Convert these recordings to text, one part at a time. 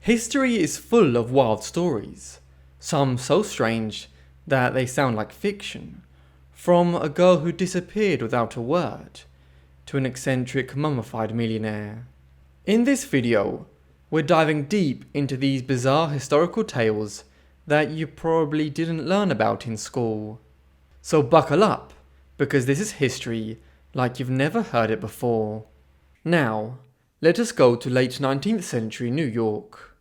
History is full of wild stories, some so strange that they sound like fiction, from a girl who disappeared without a word, to an eccentric mummified millionaire. In this video, we're diving deep into these bizarre historical tales that you probably didn't learn about in school. So buckle up, because this is history like you've never heard it before. Now, let us go to late 19th century New York.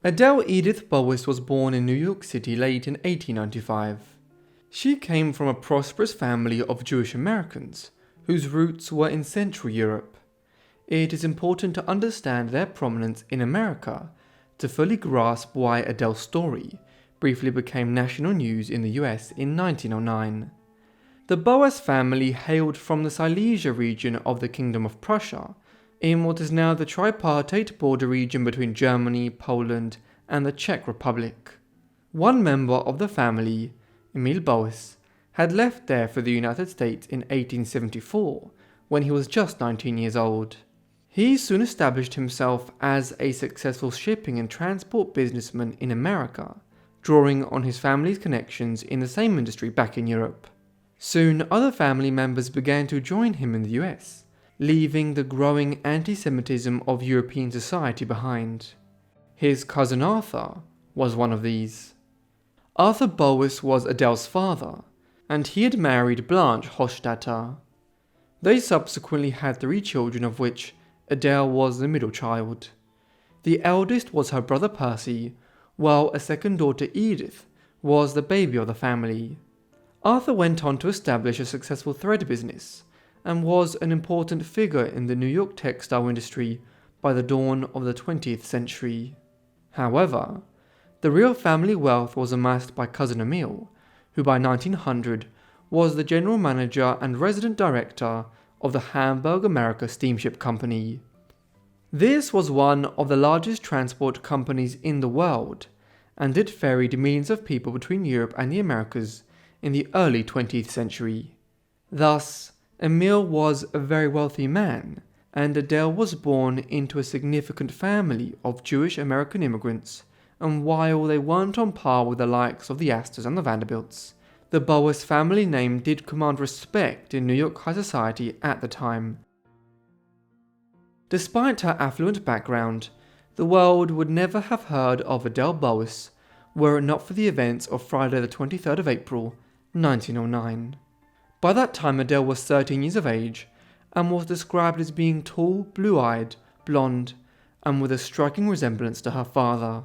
Adele Edith Boas was born in New York City late in 1895. She came from a prosperous family of Jewish Americans whose roots were in Central Europe. It is important to understand their prominence in America to fully grasp why Adele's story briefly became national news in the US in 1909. The Boas family hailed from the Silesia region of the Kingdom of Prussia, in what is now the tripartite border region between Germany, Poland, and the Czech Republic. One member of the family, Emil Boas, had left there for the United States in 1874 when he was just 19 years old. He soon established himself as a successful shipping and transport businessman in America, drawing on his family's connections in the same industry back in Europe. Soon other family members began to join him in the US, leaving the growing anti-Semitism of European society behind. His cousin Arthur was one of these. Arthur Boas was Adele's father, and he had married Blanche Hofstadter. They subsequently had 3 children, of which Adele was the middle child. The eldest was her brother Percy, while a second daughter Edith was the baby of the family. Arthur went on to establish a successful thread business, and was an important figure in the New York textile industry by the dawn of the 20th century. However, the real family wealth was amassed by cousin Emil, who by 1900 was the general manager and resident director of the Hamburg America Steamship Company. This was one of the largest transport companies in the world, and it ferried millions of people between Europe and the Americas in the early 20th century. Thus, Emil was a very wealthy man, and Adele was born into a significant family of Jewish American immigrants, and while they weren't on par with the likes of the Astors and the Vanderbilts, the Boas family name did command respect in New York high society at the time. Despite her affluent background, the world would never have heard of Adele Boas were it not for the events of Friday the 23rd of April, 1909. By that time Adele was 13 years of age and was described as being tall, blue-eyed, blonde, and with a striking resemblance to her father.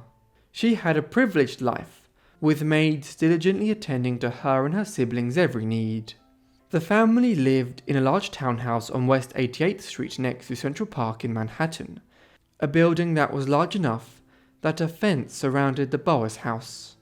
She had a privileged life, with maids diligently attending to her and her siblings' every need. The family lived in a large townhouse on West 88th Street next to Central Park in Manhattan, a building that was large enough that a fence surrounded the Boas house.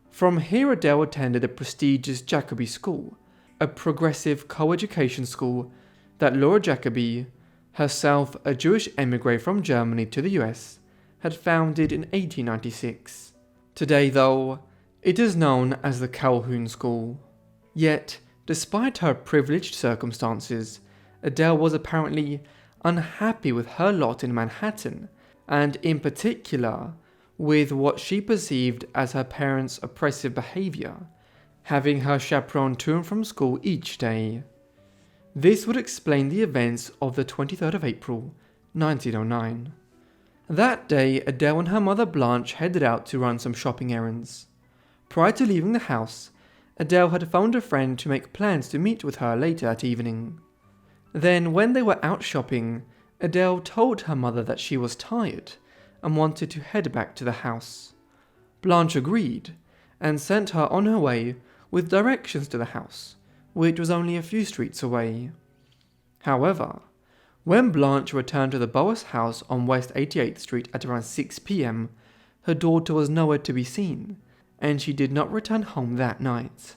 From here Adele attended a prestigious Jacobi school, a progressive co-education school that Laura Jacobi, herself a Jewish emigre from Germany to the US, had founded in 1896. Today, though, it is known as the Calhoun School. Yet, despite her privileged circumstances, Adele was apparently unhappy with her lot in Manhattan, and in particular, with what she perceived as her parents' oppressive behavior, having her chaperone to and from school each day. This would explain the events of the 23rd of April, 1909. That day, Adele and her mother Blanche headed out to run some shopping errands. Prior to leaving the house, Adele had phoned a friend to make plans to meet with her later that evening. Then, when they were out shopping, Adele told her mother that she was tired and wanted to head back to the house. Blanche agreed and sent her on her way with directions to the house, which was only a few streets away. However, when Blanche returned to the Boas house on West 88th Street at around 6 p.m., her daughter was nowhere to be seen, and she did not return home that night.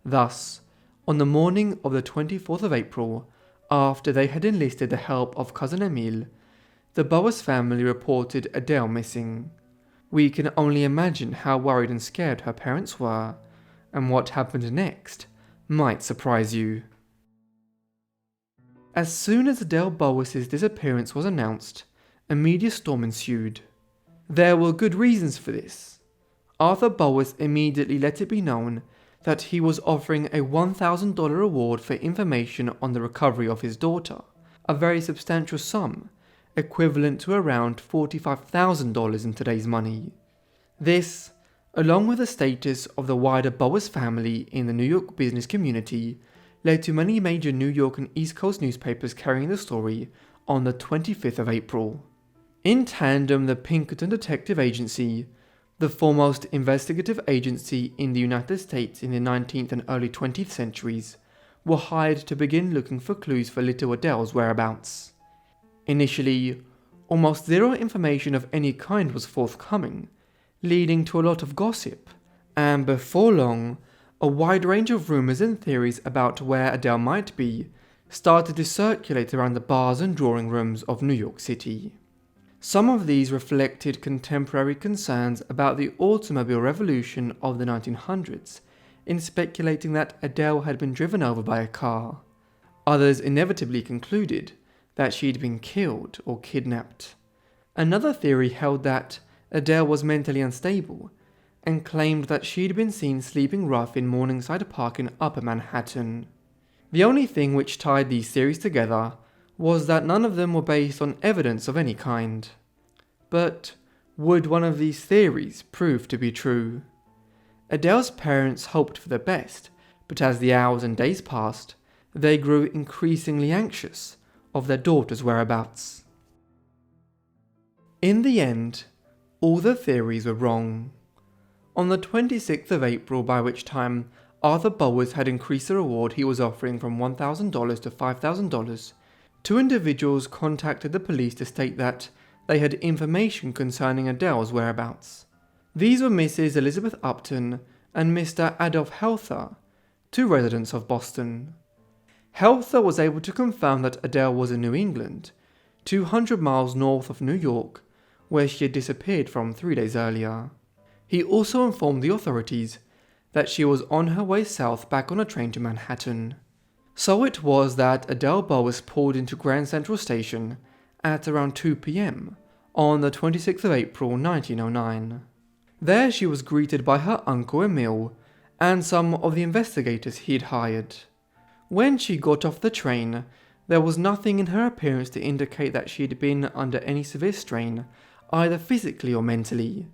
Thus, on the morning of the 24th of April, after they had enlisted the help of cousin Emil, the Boas family reported Adele missing. We can only imagine how worried and scared her parents were, and what happened next might surprise you. As soon as Adele Boas' disappearance was announced, a media storm ensued. There were good reasons for this. Arthur Boas immediately let it be known that he was offering a $1,000 reward for information on the recovery of his daughter, a very substantial sum, equivalent to around $45,000 in today's money. This, along with the status of the wider Boas family in the New York business community, led to many major New York and East Coast newspapers carrying the story on the 25th of April. In tandem, the Pinkerton Detective Agency, the foremost investigative agency in the United States in the 19th and early 20th centuries, were hired to begin looking for clues for little Adele's whereabouts. Initially, almost zero information of any kind was forthcoming, leading to a lot of gossip, and before long, a wide range of rumours and theories about where Adele might be started to circulate around the bars and drawing rooms of New York City. Some of these reflected contemporary concerns about the automobile revolution of the 1900s, in speculating that Adele had been driven over by a car. Others inevitably concluded that she'd been killed or kidnapped. Another theory held that Adele was mentally unstable, and claimed that she'd been seen sleeping rough in Morningside Park in Upper Manhattan. The only thing which tied these theories together was that none of them were based on evidence of any kind. But would one of these theories prove to be true? Adele's parents hoped for the best, but as the hours and days passed, they grew increasingly anxious of their daughter's whereabouts. In the end, all the theories were wrong. On the 26th of April, by which time Arthur Boas had increased the reward he was offering from $1,000 to $5,000, two individuals contacted the police to state that they had information concerning Adele's whereabouts. These were Mrs. Elizabeth Upton and Mr. Adolph Helther, two residents of Boston. Helther was able to confirm that Adele was in New England, 200 miles north of New York, where she had disappeared from 3 days earlier. He also informed the authorities that she was on her way south back on a train to Manhattan. So it was that Adele Boas pulled into Grand Central Station at around 2 p.m. on the 26th of April 1909. There she was greeted by her uncle Emile and some of the investigators he had hired. When she got off the train, there was nothing in her appearance to indicate that she had been under any severe strain, either physically or mentally.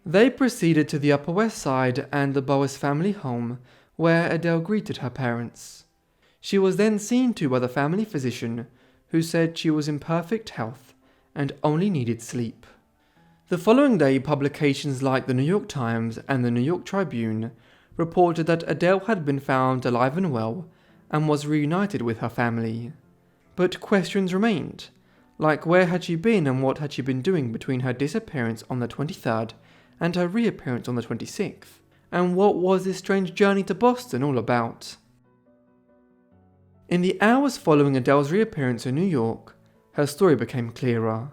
They proceeded to the Upper West Side and the Boas family home, where Adele greeted her parents. She was then seen to by the family physician, who said she was in perfect health and only needed sleep. The following day, publications like the New York Times and the New York Tribune reported that Adele had been found alive and well and was reunited with her family. But questions remained, like where had she been and what had she been doing between her disappearance on the 23rd and her reappearance on the 26th, and what was this strange journey to Boston all about? In the hours following Adele's reappearance in New York, her story became clearer.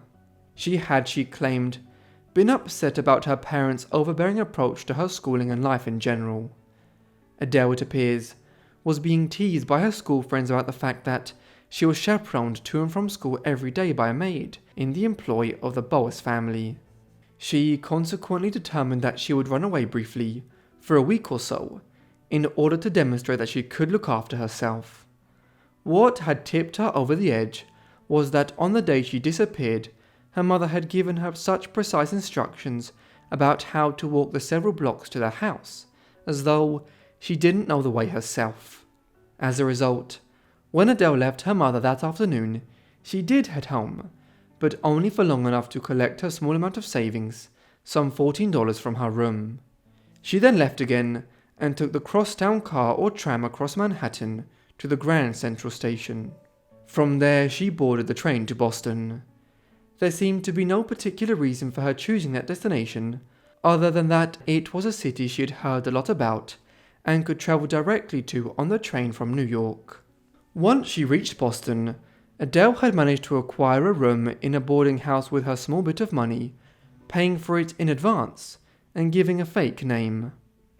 She claimed, been upset about her parents' overbearing approach to her schooling and life in general. Adele, it appears, was being teased by her school friends about the fact that she was chaperoned to and from school every day by a maid in the employ of the Boas family. She consequently determined that she would run away briefly, for a week or so, in order to demonstrate that she could look after herself. What had tipped her over the edge was that on the day she disappeared, her mother had given her such precise instructions about how to walk the several blocks to their house, as though she didn't know the way herself. As a result, when Adele left her mother that afternoon, she did head home, but only for long enough to collect her small amount of savings, some $14 from her room. She then left again and took the crosstown car or tram across Manhattan to the Grand Central Station. From there she boarded the train to Boston. There seemed to be no particular reason for her choosing that destination, other than that it was a city she had heard a lot about and could travel directly to on the train from New York. Once she reached Boston, Adele had managed to acquire a room in a boarding house with her small bit of money, paying for it in advance and giving a fake name.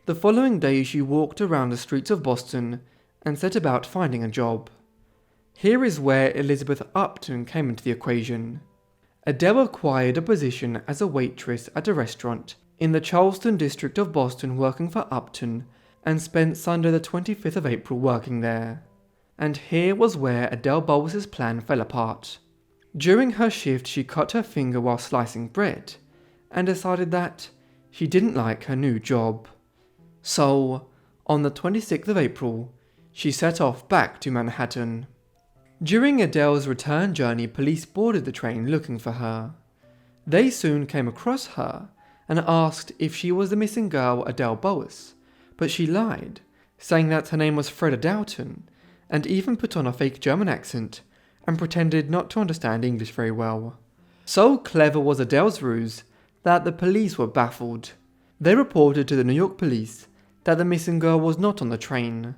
The following day she walked around the streets of Boston and set about finding a job. Here is where Elizabeth Upton came into the equation. Adele acquired a position as a waitress at a restaurant in the Charleston district of Boston working for Upton, and spent Sunday the 25th of April working there. And here was where Adele Boas's plan fell apart. During her shift she cut her finger while slicing bread, and decided that she didn't like her new job. So, on the 26th of April, she set off back to Manhattan. During Adele's return journey, police boarded the train looking for her. They soon came across her and asked if she was the missing girl Adele Boas, but she lied, saying that her name was Freda Doughton, and even put on a fake German accent and pretended not to understand English very well. So clever was Adele's ruse that the police were baffled. They reported to the New York police that the missing girl was not on the train.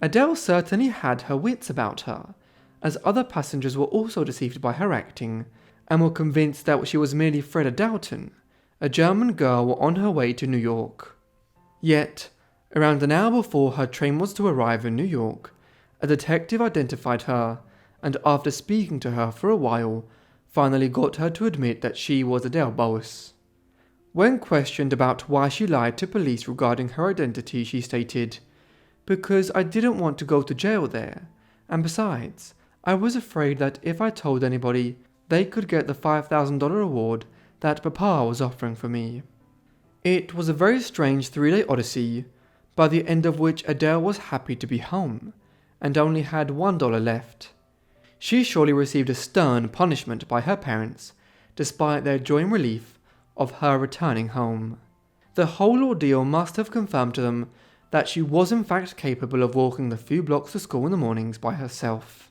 Adele certainly had her wits about her, as other passengers were also deceived by her acting, and were convinced that she was merely Freda Doughton, a German girl on her way to New York. Yet, around an hour before her train was to arrive in New York, a detective identified her, and after speaking to her for a while, finally got her to admit that she was Adele Boas. When questioned about why she lied to police regarding her identity, she stated, "Because I didn't want to go to jail there, and besides, I was afraid that if I told anybody, they could get the $5,000 reward that Papa was offering for me." It was a very strange 3-day odyssey, by the end of which Adele was happy to be home, and only had $1 left. She surely received a stern punishment by her parents, despite their joy and relief of her returning home. The whole ordeal must have confirmed to them that she was in fact capable of walking the few blocks to school in the mornings by herself.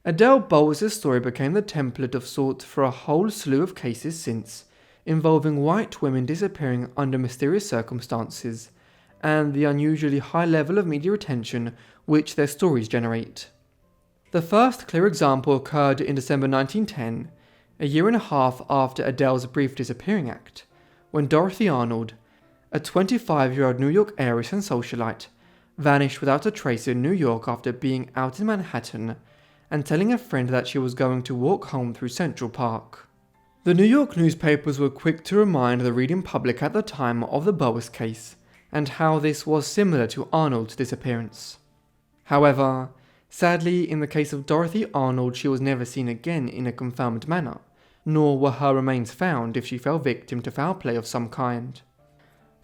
Adele Boas's story became the template of sorts for a whole slew of cases since, involving white women disappearing under mysterious circumstances, and the unusually high level of media attention which their stories generate. The first clear example occurred in December 1910, a year and a half after Adele's brief disappearing act, when Dorothy Arnold, a 25-year-old New York heiress and socialite, vanished without a trace in New York after being out in Manhattan and telling a friend that she was going to walk home through Central Park. The New York newspapers were quick to remind the reading public at the time of the Boas case and how this was similar to Arnold's disappearance. However, sadly, in the case of Dorothy Arnold, she was never seen again in a confirmed manner, nor were her remains found if she fell victim to foul play of some kind.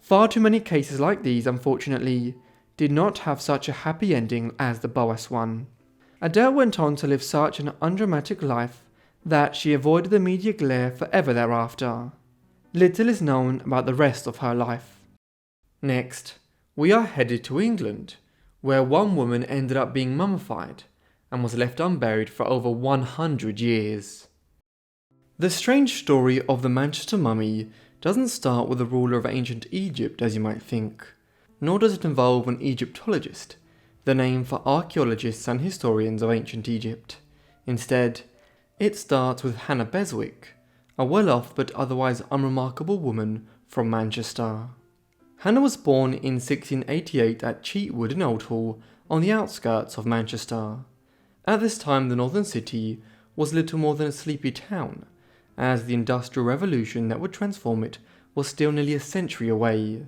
Far too many cases like these, unfortunately, did not have such a happy ending as the Boas one. Adele went on to live such an undramatic life that she avoided the media glare forever thereafter. Little is known about the rest of her life. Next, we are headed to England, where one woman ended up being mummified and was left unburied for over 100 years. The strange story of the Manchester mummy doesn't start with the ruler of ancient Egypt as you might think, nor does it involve an Egyptologist, the name for archaeologists and historians of ancient Egypt. Instead, it starts with Hannah Beswick, a well-off but otherwise unremarkable woman from Manchester. Hannah was born in 1688 at Cheatwood in Oldhall, on the outskirts of Manchester. At this time the northern city was little more than a sleepy town, as the Industrial Revolution that would transform it was still nearly a century away.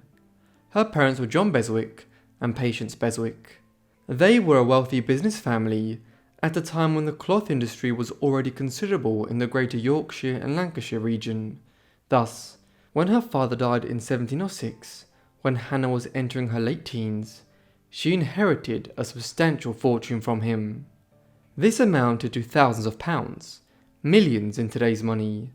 Her parents were John Beswick and Patience Beswick. They were a wealthy business family at a time when the cloth industry was already considerable in the greater Yorkshire and Lancashire region. Thus, when her father died in 1706, when Hannah was entering her late teens, she inherited a substantial fortune from him. This amounted to thousands of pounds, millions in today's money.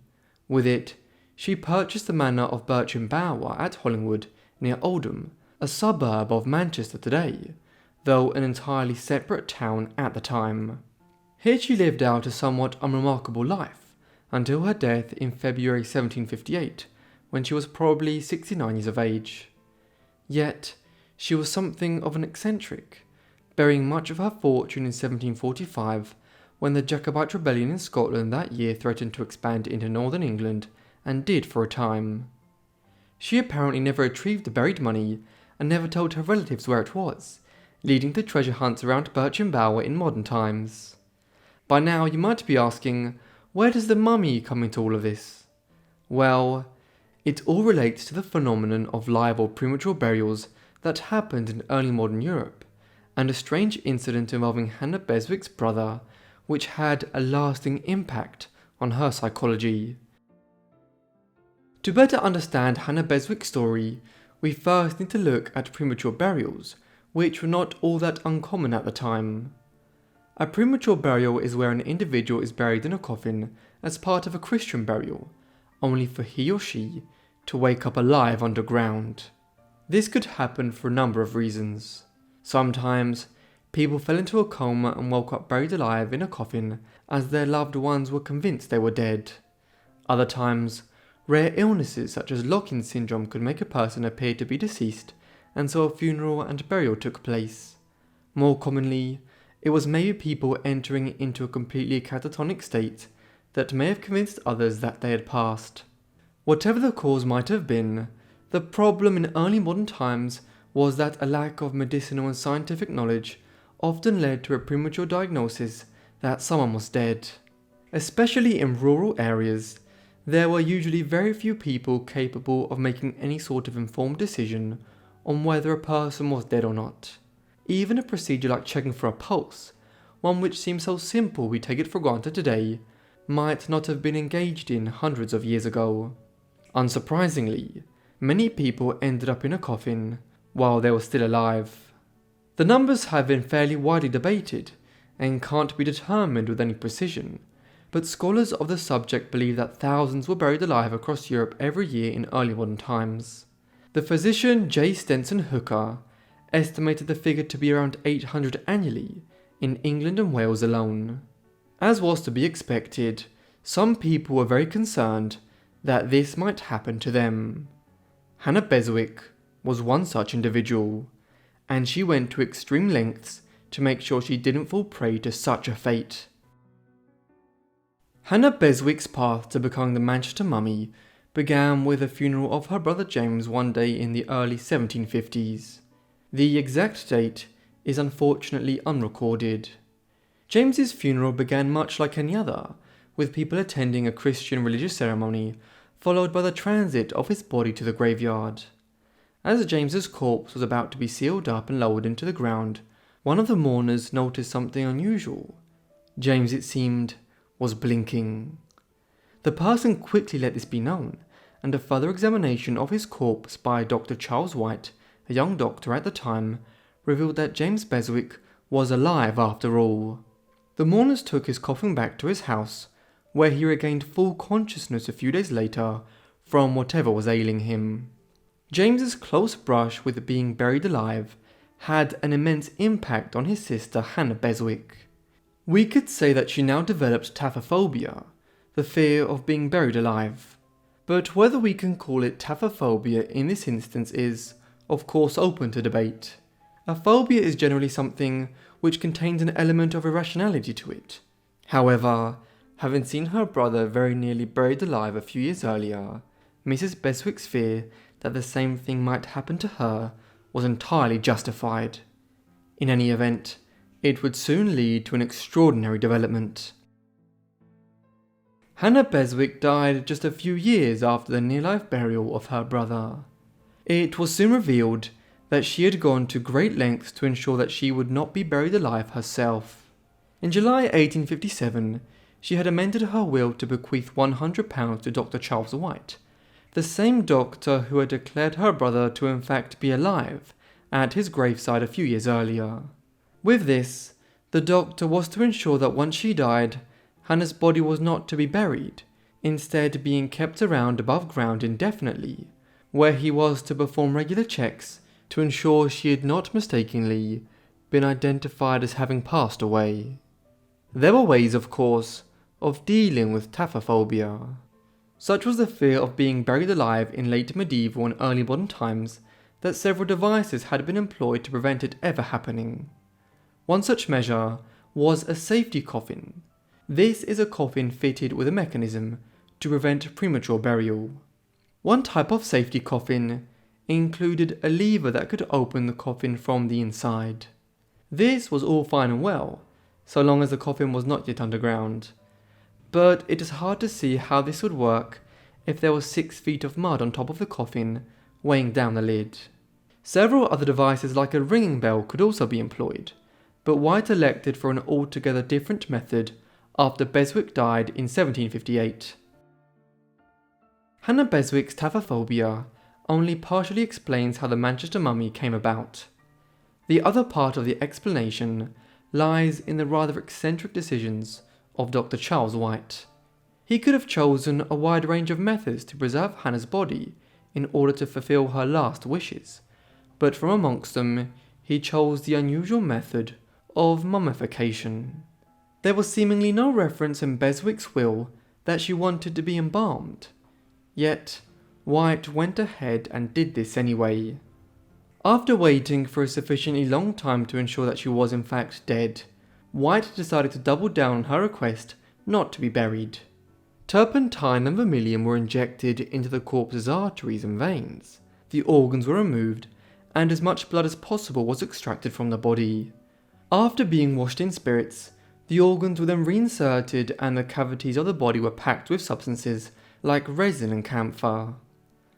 With it, she purchased the manor of Bircham Bower at Hollingwood, near Oldham, a suburb of Manchester today, though an entirely separate town at the time. Here she lived out a somewhat unremarkable life, until her death in February 1758, when she was probably 69 years of age. Yet, she was something of an eccentric, burying much of her fortune in 1745, when the Jacobite rebellion in Scotland that year threatened to expand into northern England, and did for a time. She apparently never retrieved the buried money, and never told her relatives where it was, leading to treasure hunts around Bircham Bower in modern times. By now you might be asking, where does the mummy come into all of this? Well, it all relates to the phenomenon of live or premature burials that happened in early modern Europe, and a strange incident involving Hannah Beswick's brother, which had a lasting impact on her psychology. To better understand Hannah Beswick's story, we first need to look at premature burials, which were not all that uncommon at the time. A premature burial is where an individual is buried in a coffin as part of a Christian burial, only for he or she to wake up alive underground. This could happen for a number of reasons. Sometimes, people fell into a coma and woke up buried alive in a coffin as their loved ones were convinced they were dead. Other times, rare illnesses such as lock-in syndrome could make a person appear to be deceased, and so a funeral and burial took place. More commonly, it was maybe people entering into a completely catatonic state that may have convinced others that they had passed. Whatever the cause might have been, the problem in early modern times was that a lack of medicinal and scientific knowledge often led to a premature diagnosis that someone was dead. Especially in rural areas, there were usually very few people capable of making any sort of informed decision on whether a person was dead or not. Even a procedure like checking for a pulse, one which seems so simple we take it for granted today, might not have been engaged in hundreds of years ago. Unsurprisingly, many people ended up in a coffin while they were still alive. The numbers have been fairly widely debated and can't be determined with any precision, but scholars of the subject believe that thousands were buried alive across Europe every year in early modern times. The physician J. Stenson Hooker estimated the figure to be around 800 annually in England and Wales alone. As was to be expected, some people were very concerned that this might happen to them. Hannah Beswick was one such individual, and she went to extreme lengths to make sure she didn't fall prey to such a fate. Hannah Beswick's path to becoming the Manchester mummy began with the funeral of her brother James one day in the early 1750s. The exact date is unfortunately unrecorded. James's funeral began much like any other, with people attending a Christian religious ceremony, followed by the transit of his body to the graveyard. As James's corpse was about to be sealed up and lowered into the ground, one of the mourners noticed something unusual. James, it seemed, was blinking. The person quickly let this be known, and a further examination of his corpse by Dr. Charles White, a young doctor at the time, revealed that James Beswick was alive after all. The mourners took his coffin back to his house, where he regained full consciousness a few days later from whatever was ailing him. James's close brush with being buried alive had an immense impact on his sister Hannah Beswick. We could say that she now developed taphophobia, the fear of being buried alive. But whether we can call it taphophobia in this instance is, of course, open to debate. A phobia is generally something which contains an element of irrationality to it. However, having seen her brother very nearly buried alive a few years earlier, Mrs. Beswick's fear that the same thing might happen to her was entirely justified. In any event, it would soon lead to an extraordinary development. Hannah Beswick died just a few years after the near-life burial of her brother. It was soon revealed that she had gone to great lengths to ensure that she would not be buried alive herself. In July 1857, she had amended her will to bequeath £100 to Dr. Charles White, the same doctor who had declared her brother to in fact be alive at his graveside a few years earlier. With this, the doctor was to ensure that once she died, Hannah's body was not to be buried, instead being kept around above ground indefinitely, where he was to perform regular checks to ensure she had not mistakenly been identified as having passed away. There were ways, of course, of dealing with taphophobia. Such was the fear of being buried alive in late medieval and early modern times that several devices had been employed to prevent it ever happening. One such measure was a safety coffin. This is a coffin fitted with a mechanism to prevent premature burial. One type of safety coffin included a lever that could open the coffin from the inside. This was all fine and well, so long as the coffin was not yet underground. but it is hard to see how this would work if there was 6 feet of mud on top of the coffin, weighing down the lid. Several other devices like a ringing bell could also be employed, but White elected for an altogether different method after Beswick died in 1758. Hannah Beswick's taphophobia only partially explains how the Manchester mummy came about. The other part of the explanation lies in the rather eccentric decisions of Dr. Charles White. He could have chosen a wide range of methods to preserve Hannah's body in order to fulfill her last wishes, but from amongst them he chose the unusual method of mummification. There was seemingly no reference in Beswick's will that she wanted to be embalmed, yet White went ahead and did this anyway. After waiting for a sufficiently long time to ensure that she was in fact dead, White decided to double down on her request not to be buried. Turpentine and vermilion were injected into the corpse's arteries and veins, the organs were removed, and as much blood as possible was extracted from the body. After being washed in spirits, the organs were then reinserted and the cavities of the body were packed with substances like resin and camphor.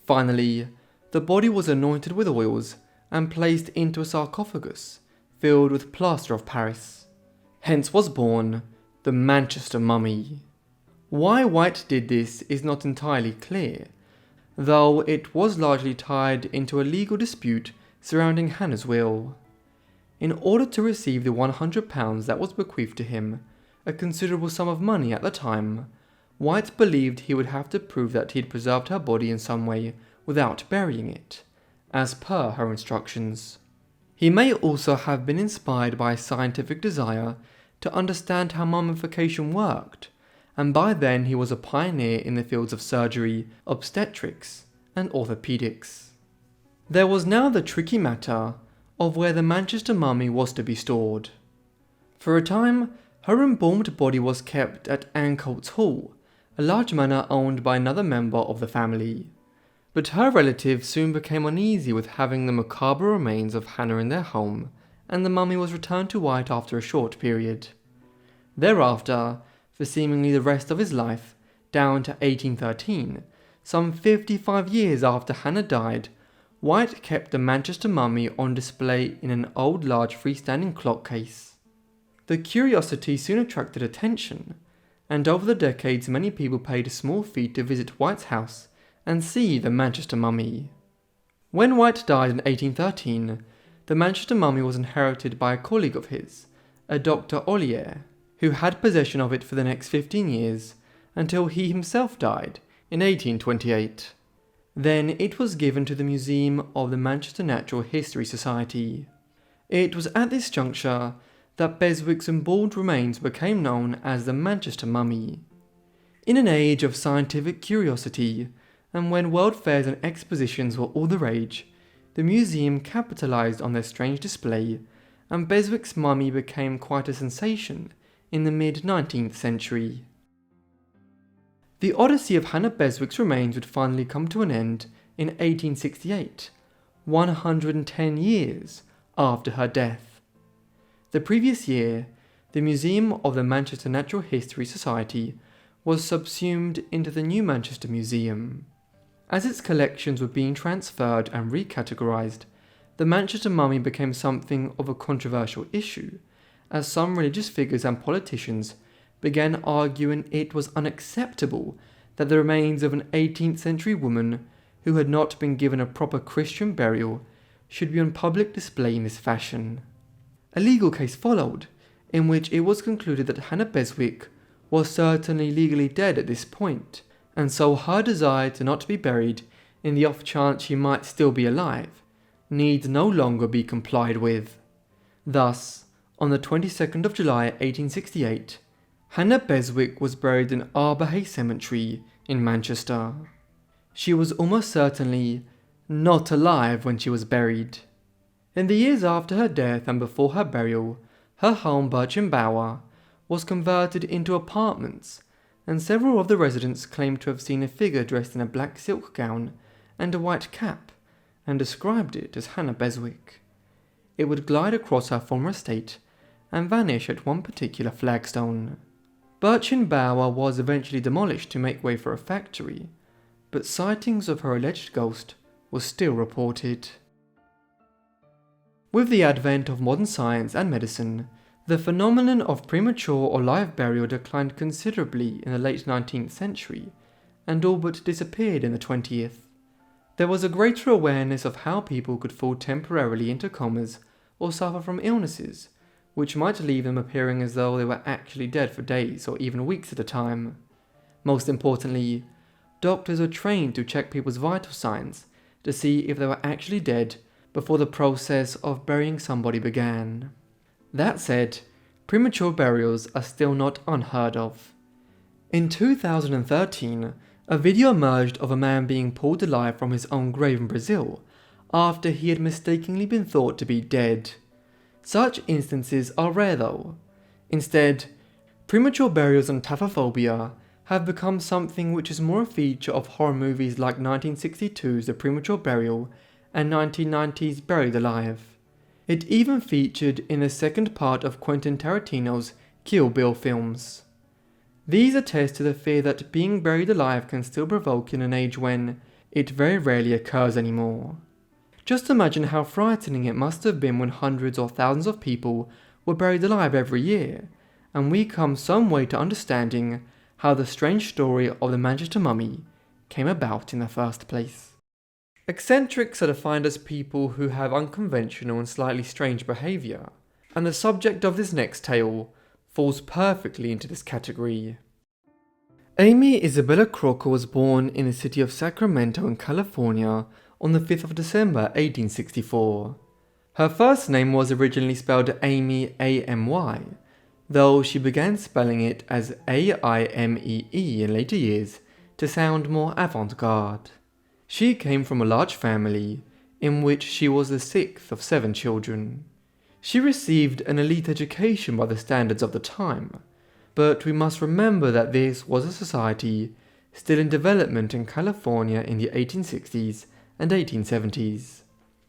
Finally, the body was anointed with oils and placed into a sarcophagus filled with plaster of Paris. Hence was born the Manchester mummy. Why White did this is not entirely clear, though it was largely tied into a legal dispute surrounding Hannah's will. In order to receive the £100 that was bequeathed to him, a considerable sum of money at the time, White believed he would have to prove that he had preserved her body in some way without burying it, as per her instructions. He may also have been inspired by a scientific desire to understand how mummification worked, and by then he was a pioneer in the fields of surgery, obstetrics, and orthopedics. There was now the tricky matter of where the Manchester mummy was to be stored. For a time, her embalmed body was kept at Ancoats Hall, a large manor owned by another member of the family. But her relatives soon became uneasy with having the macabre remains of Hannah in their home, and the mummy was returned to White after a short period. Thereafter, for seemingly the rest of his life, down to 1813, some 55 years after Hannah died, White kept the Manchester mummy on display in an old large freestanding clock case. The curiosity soon attracted attention, and over the decades many people paid a small fee to visit White's house and see the Manchester mummy. When White died in 1813, the Manchester mummy was inherited by a colleague of his, a Dr. Ollier, who had possession of it for the next 15 years until he himself died in 1828. Then it was given to the Museum of the Manchester Natural History Society. It was at this juncture that Beswick's embalmed remains became known as the Manchester mummy. In an age of scientific curiosity, and when world fairs and expositions were all the rage, the museum capitalised on their strange display, and Beswick's mummy became quite a sensation in the mid-19th century. The Odyssey of Hannah Beswick's remains would finally come to an end in 1868, 110 years after her death. The previous year, the Museum of the Manchester Natural History Society was subsumed into the New Manchester Museum. As its collections were being transferred and recategorised, the Manchester mummy became something of a controversial issue, as some religious figures and politicians began arguing it was unacceptable that the remains of an 18th century woman who had not been given a proper Christian burial should be on public display in this fashion. A legal case followed, in which it was concluded that Hannah Beswick was certainly legally dead at this point, and so her desire to not be buried in the off chance she might still be alive need no longer be complied with. Thus, on the 22nd of July 1868, Hannah Beswick was buried in Aimée Cemetery in Manchester. She was almost certainly not alive when she was buried. In the years after her death and before her burial, her home Birchen Bower was converted into apartments, and several of the residents claimed to have seen a figure dressed in a black silk gown and a white cap, and described it as Hannah Beswick. It would glide across her former estate and vanish at one particular flagstone. Birchin Bower was eventually demolished to make way for a factory, but sightings of her alleged ghost were still reported. With the advent of modern science and medicine, the phenomenon of premature or live burial declined considerably in the late 19th century, and all but disappeared in the 20th. There was a greater awareness of how people could fall temporarily into comas or suffer from illnesses, which might leave them appearing as though they were actually dead for days or even weeks at a time. Most importantly, doctors were trained to check people's vital signs to see if they were actually dead before the process of burying somebody began. That said, premature burials are still not unheard of. In 2013, a video emerged of a man being pulled alive from his own grave in Brazil after he had mistakenly been thought to be dead. Such instances are rare though. Instead, premature burials and taphophobia have become something which is more a feature of horror movies like 1962's The Premature Burial and 1990's Buried Alive. It even featured in the second part of Quentin Tarantino's Kill Bill films. These attest to the fear that being buried alive can still provoke in an age when it very rarely occurs anymore. Just imagine how frightening it must have been when hundreds or thousands of people were buried alive every year, and we come some way to understanding how the strange story of the Manchester mummy came about in the first place. Eccentrics are defined as people who have unconventional and slightly strange behaviour, and the subject of this next tale falls perfectly into this category. Aimée Isabella Crocker was born in the city of Sacramento in California on the 5th of December 1864. Her first name was originally spelled Aimée A-M-Y, though she began spelling it as A-I-M-E-E in later years to sound more avant-garde. She came from a large family, in which she was the sixth of 7 children. She received an elite education by the standards of the time, but we must remember that this was a society still in development in California in the 1860s and 1870s.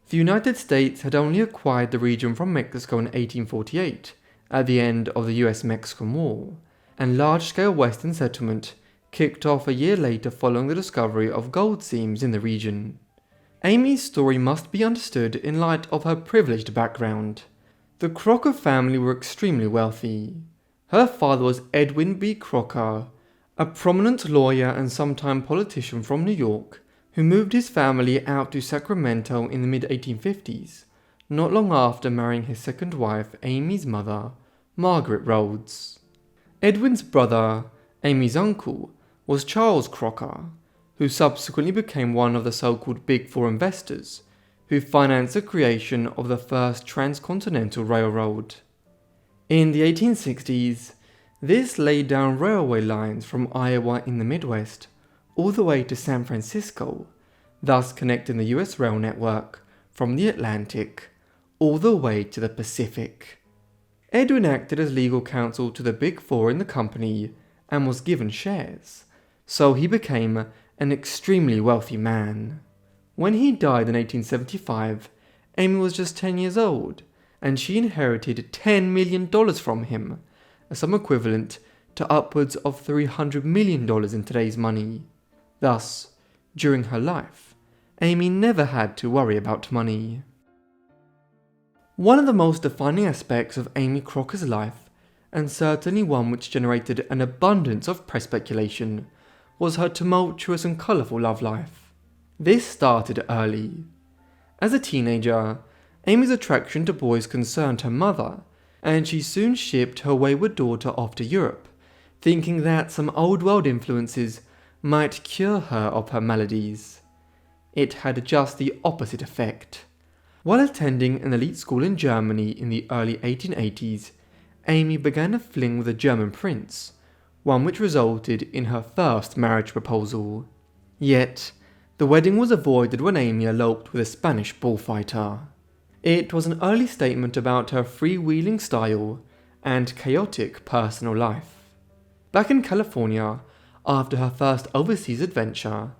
The United States had only acquired the region from Mexico in 1848, at the end of the US-Mexican War, and large-scale Western settlement kicked off a year later following the discovery of gold seams in the region. Aimée's story must be understood in light of her privileged background. The Crocker family were extremely wealthy. Her father was Edwin B. Crocker, a prominent lawyer and sometime politician from New York, who moved his family out to Sacramento in the mid-1850s, not long after marrying his second wife, Aimée's mother, Margaret Rhodes. Edwin's brother, Aimée's uncle, was Charles Crocker, who subsequently became one of the so-called Big Four investors, who financed the creation of the first transcontinental railroad. In the 1860s, this laid down railway lines from Iowa in the Midwest all the way to San Francisco, thus connecting the US rail network from the Atlantic all the way to the Pacific. Edwin acted as legal counsel to the Big Four in the company and was given shares, so he became an extremely wealthy man. When he died in 1875, Aimée was just 10 years old, and she inherited $10 million from him, a sum equivalent to upwards of $300 million in today's money. Thus, during her life, Aimée never had to worry about money. One of the most defining aspects of Aimée Crocker's life, and certainly one which generated an abundance of press speculation, was her tumultuous and colourful love life. This started early. As a teenager, Aimée's attraction to boys concerned her mother, and she soon shipped her wayward daughter off to Europe, thinking that some old world influences might cure her of her maladies. It had just the opposite effect. While attending an elite school in Germany in the early 1880s, Aimée began a fling with a German prince, one which resulted in her first marriage proposal. Yet, the wedding was avoided when Aimée eloped with a Spanish bullfighter. It was an early statement about her freewheeling style and chaotic personal life. Back in California, after her first overseas adventure,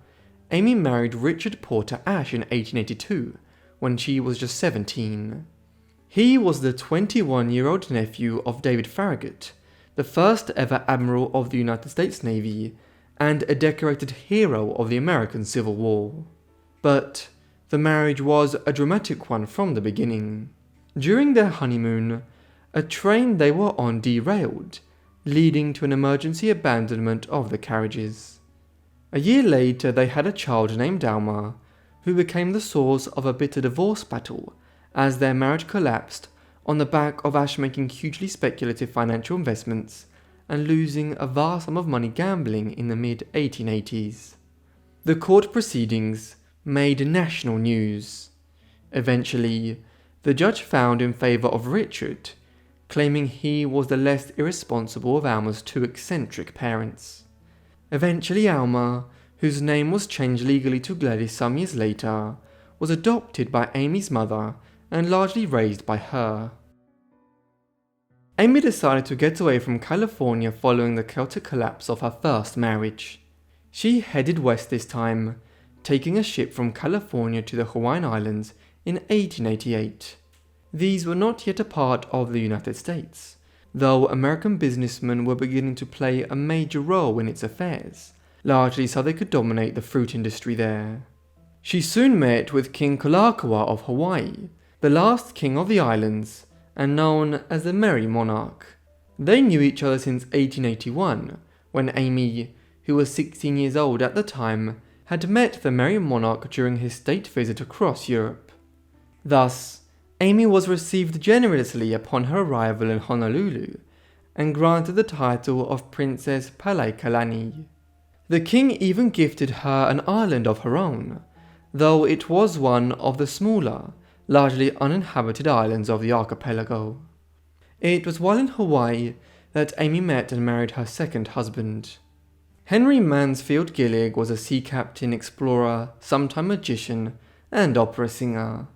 Aimée married Richard Porter Ashe in 1882, when she was just 17. He was the 21-year-old nephew of David Farragut, the first ever Admiral of the United States Navy, and a decorated hero of the American Civil War. But the marriage was a dramatic one from the beginning. During their honeymoon, a train they were on derailed, leading to an emergency abandonment of the carriages. A year later, they had a child named Aimée, who became the source of a bitter divorce battle as their marriage collapsed on the back of Ash making hugely speculative financial investments and losing a vast sum of money gambling in the mid-1880s. The court proceedings made national news. Eventually, the judge found in favour of Richard, claiming he was the less irresponsible of Aimé's two eccentric parents. Eventually Aimée, whose name was changed legally to Gladys some years later, was adopted by Aimé's mother and largely raised by her. Aimée decided to get away from California following the Celtic collapse of her first marriage. She headed west this time, taking a ship from California to the Hawaiian Islands in 1888. These were not yet a part of the United States, though American businessmen were beginning to play a major role in its affairs, largely so they could dominate the fruit industry there. She soon met with King Kalakaua of Hawaii, the last king of the islands, and known as the Merry Monarch. They knew each other since 1881, when Aimée, who was 16 years old at the time, had met the Merry Monarch during his state visit across Europe. Thus, Aimée was received generously upon her arrival in Honolulu, and granted the title of Princess Palaikalani. The king even gifted her an island of her own, though it was one of the smaller, largely uninhabited islands of the archipelago. It was while in Hawaii that Aimée met and married her second husband. Henry Mansfield Gillig was a sea captain, explorer, sometime magician, and opera singer.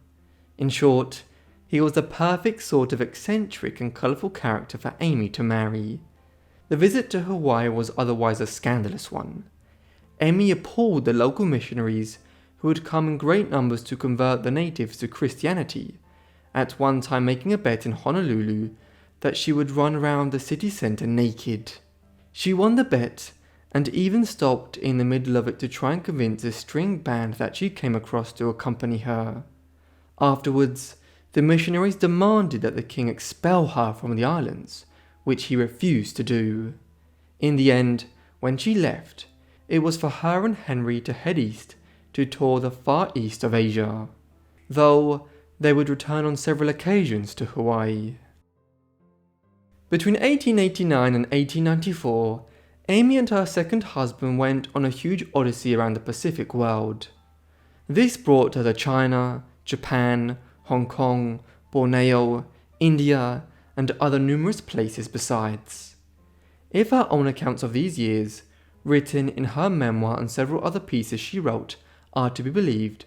In short, he was the perfect sort of eccentric and colourful character for Aimée to marry. The visit to Hawaii was otherwise a scandalous one. Aimée appalled the local missionaries who had come in great numbers to convert the natives to Christianity, at one time making a bet in Honolulu that she would run around the city centre naked. She won the bet, and even stopped in the middle of it to try and convince a string band that she came across to accompany her. Afterwards, the missionaries demanded that the king expel her from the islands, which he refused to do. In the end, when she left, it was for her and Henry to head east to tour the far east of Asia, though they would return on several occasions to Hawaii. Between 1889 and 1894, Aimée and her second husband went on a huge odyssey around the Pacific world. This brought her to China, Japan, Hong Kong, Borneo, India, and other numerous places besides. If her own accounts of these years, written in her memoir and several other pieces she wrote, are to be believed,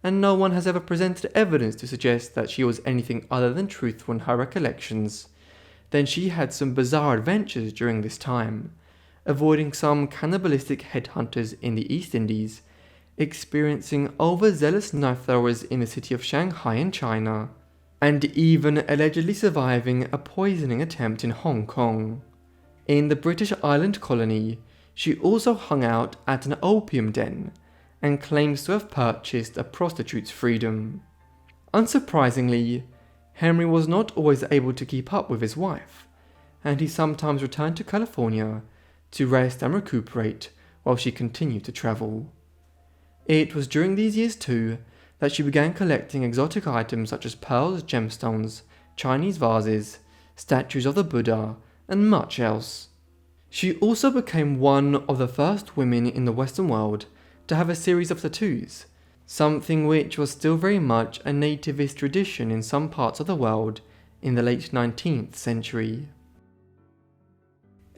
and no one has ever presented evidence to suggest that she was anything other than truthful in her recollections, then she had some bizarre adventures during this time, avoiding some cannibalistic headhunters in the East Indies, experiencing overzealous knife throwers in the city of Shanghai in China, and even allegedly surviving a poisoning attempt in Hong Kong. In the British island colony, she also hung out at an opium den, and claims to have purchased a prostitute's freedom. Unsurprisingly, Henry was not always able to keep up with his wife, and he sometimes returned to California to rest and recuperate while she continued to travel. It was during these years too that she began collecting exotic items such as pearls, gemstones, Chinese vases, statues of the Buddha, and much else. She also became one of the first women in the Western world to have a series of tattoos, something which was still very much a nativist tradition in some parts of the world in the late 19th century.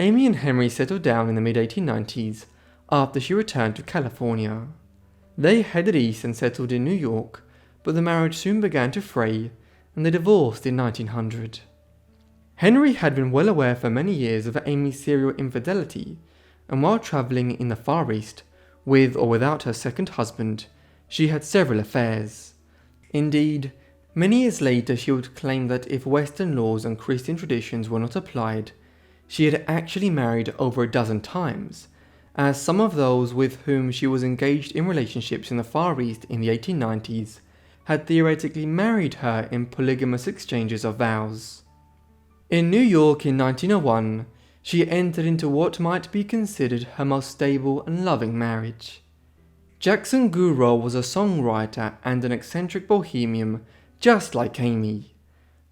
Aimée and Henry settled down in the mid-1890s after she returned to California. They headed east and settled in New York, but the marriage soon began to fray and they divorced in 1900. Henry had been well aware for many years of Aimée's serial infidelity, and while travelling in the Far East, with or without her second husband, she had several affairs. Indeed, many years later she would claim that if Western laws and Christian traditions were not applied, she had actually married over a dozen times, as some of those with whom she was engaged in relationships in the Far East in the 1890s had theoretically married her in polygamous exchanges of vows. In New York in 1901, she entered into what might be considered her most stable and loving marriage. Jackson Guro was a songwriter and an eccentric bohemian just like Aimée.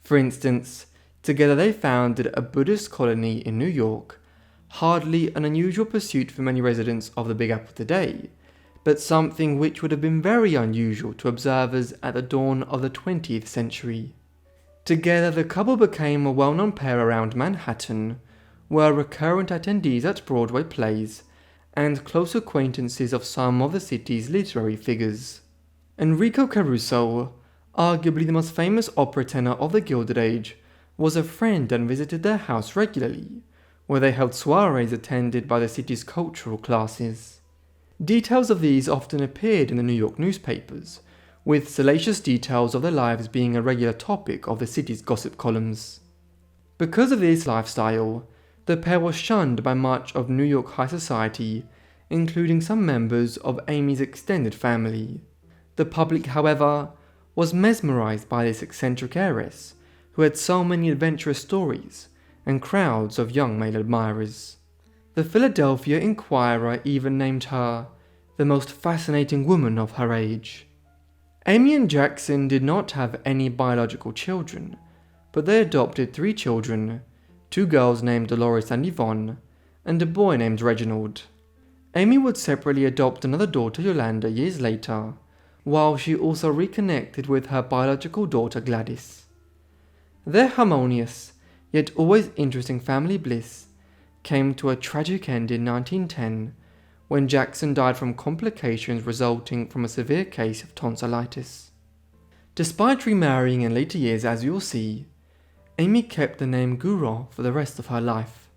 For instance, together they founded a Buddhist colony in New York, hardly an unusual pursuit for many residents of the Big Apple today, but something which would have been very unusual to observers at the dawn of the 20th century. Together the couple became a well-known pair around Manhattan, were recurrent attendees at Broadway plays, and close acquaintances of some of the city's literary figures. Enrico Caruso, arguably the most famous opera tenor of the Gilded Age, was a friend and visited their house regularly, where they held soirees attended by the city's cultural classes. Details of these often appeared in the New York newspapers, with salacious details of their lives being a regular topic of the city's gossip columns. Because of this lifestyle, the pair was shunned by much of New York high society, including some members of Aimée's extended family. The public, however, was mesmerized by this eccentric heiress, who had so many adventurous stories, and crowds of young male admirers. The Philadelphia Inquirer even named her the most fascinating woman of her age. Aimée and Jackson did not have any biological children, but they adopted 3 children, 2 girls named Dolores and Yvonne, and a boy named Reginald. Aimée would separately adopt another daughter, Yolanda, years later, while she also reconnected with her biological daughter Gladys. Their harmonious, yet always interesting family bliss came to a tragic end in 1910, when Jackson died from complications resulting from a severe case of tonsillitis. Despite remarrying in later years, as you'll see, Aimée kept the name Guro for the rest of her life.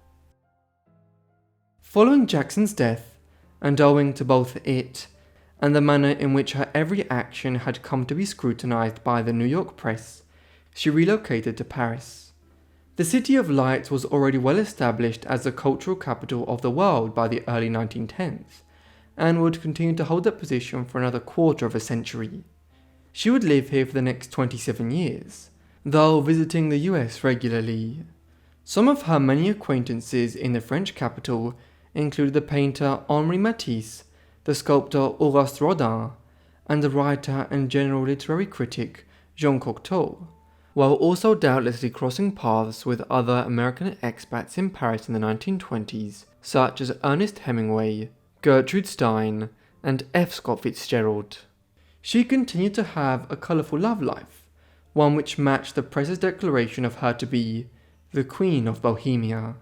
Following Jackson's death, and owing to both it and the manner in which her every action had come to be scrutinized by the New York press, she relocated to Paris. The City of Lights was already well established as the cultural capital of the world by the early 1910s, and would continue to hold that position for another quarter of a century. She would live here for the next 27 years, though visiting the US regularly. Some of her many acquaintances in the French capital included the painter Henri Matisse, the sculptor Auguste Rodin, and the writer and general literary critic Jean Cocteau, while also doubtlessly crossing paths with other American expats in Paris in the 1920s, such as Ernest Hemingway, Gertrude Stein, and F. Scott Fitzgerald. She continued to have a colourful love life, one which matched the press's declaration of her to be the Queen of Bohemia.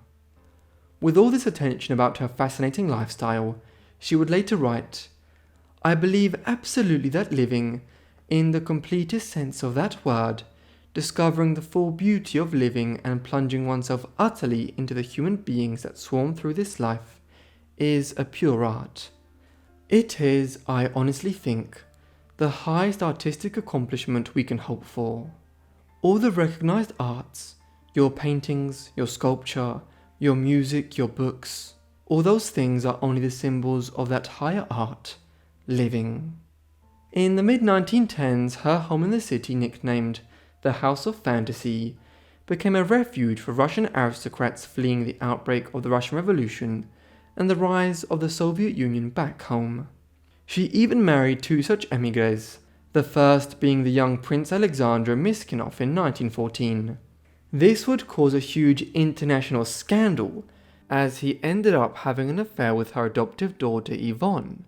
With all this attention about her fascinating lifestyle, she would later write, "I believe absolutely that living, in the completest sense of that word, discovering the full beauty of living and plunging oneself utterly into the human beings that swarm through this life, is a pure art. It is, I honestly think, the highest artistic accomplishment we can hope for. All the recognized arts, your paintings, your sculpture, your music, your books, all those things are only the symbols of that higher art, living." In the mid-1910s, her home in the city, nicknamed the House of Fantasy, became a refuge for Russian aristocrats fleeing the outbreak of the Russian Revolution and the rise of the Soviet Union back home. She even married 2 such émigrés, the first being the young Prince Alexander Miskinov in 1914. This would cause a huge international scandal, as he ended up having an affair with her adoptive daughter Yvonne,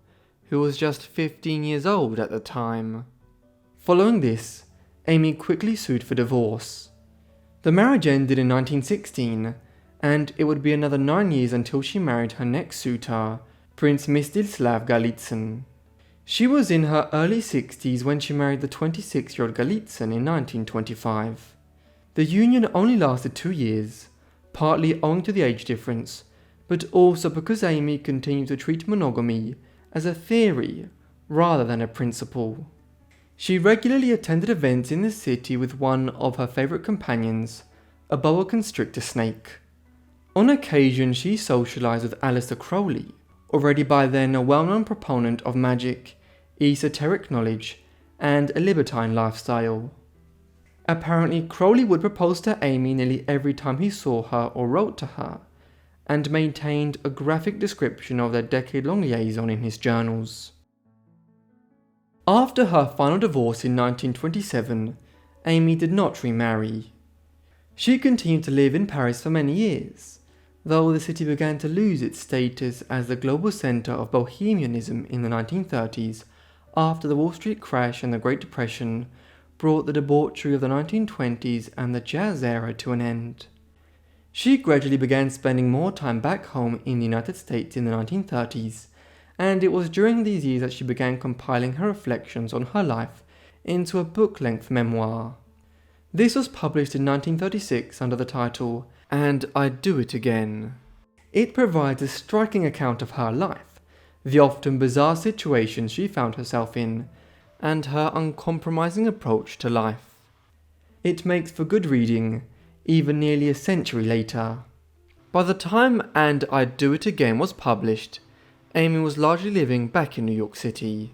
who was just 15 years old at the time. Following this, Aimée quickly sued for divorce. The marriage ended in 1916, and it would be another 9 years until she married her next suitor, Prince Mstislav Golitsyn. She was in her early 60s when she married the 26-year-old Golitsyn in 1925. The union only lasted 2 years, partly owing to the age difference, but also because Aimée continued to treat monogamy as a theory rather than a principle. She regularly attended events in the city with one of her favourite companions, a boa constrictor snake. On occasion, she socialised with Aleister Crowley, already by then a well-known proponent of magic, esoteric knowledge, and a libertine lifestyle. Apparently, Crowley would propose to Aimée nearly every time he saw her or wrote to her, and maintained a graphic description of their decade-long liaison in his journals. After her final divorce in 1927, Aimée did not remarry. She continued to live in Paris for many years, though the city began to lose its status as the global centre of bohemianism in the 1930s after the Wall Street crash and the Great Depression brought the debauchery of the 1920s and the jazz era to an end. She gradually began spending more time back home in the United States in the 1930s, and it was during these years that she began compiling her reflections on her life into a book-length memoir. This was published in 1936 under the title "And I'd Do It Again." It provides a striking account of her life, the often bizarre situations she found herself in, and her uncompromising approach to life. It makes for good reading, even nearly a century later. By the time "And I'd Do It Again" was published, Aimée was largely living back in New York City.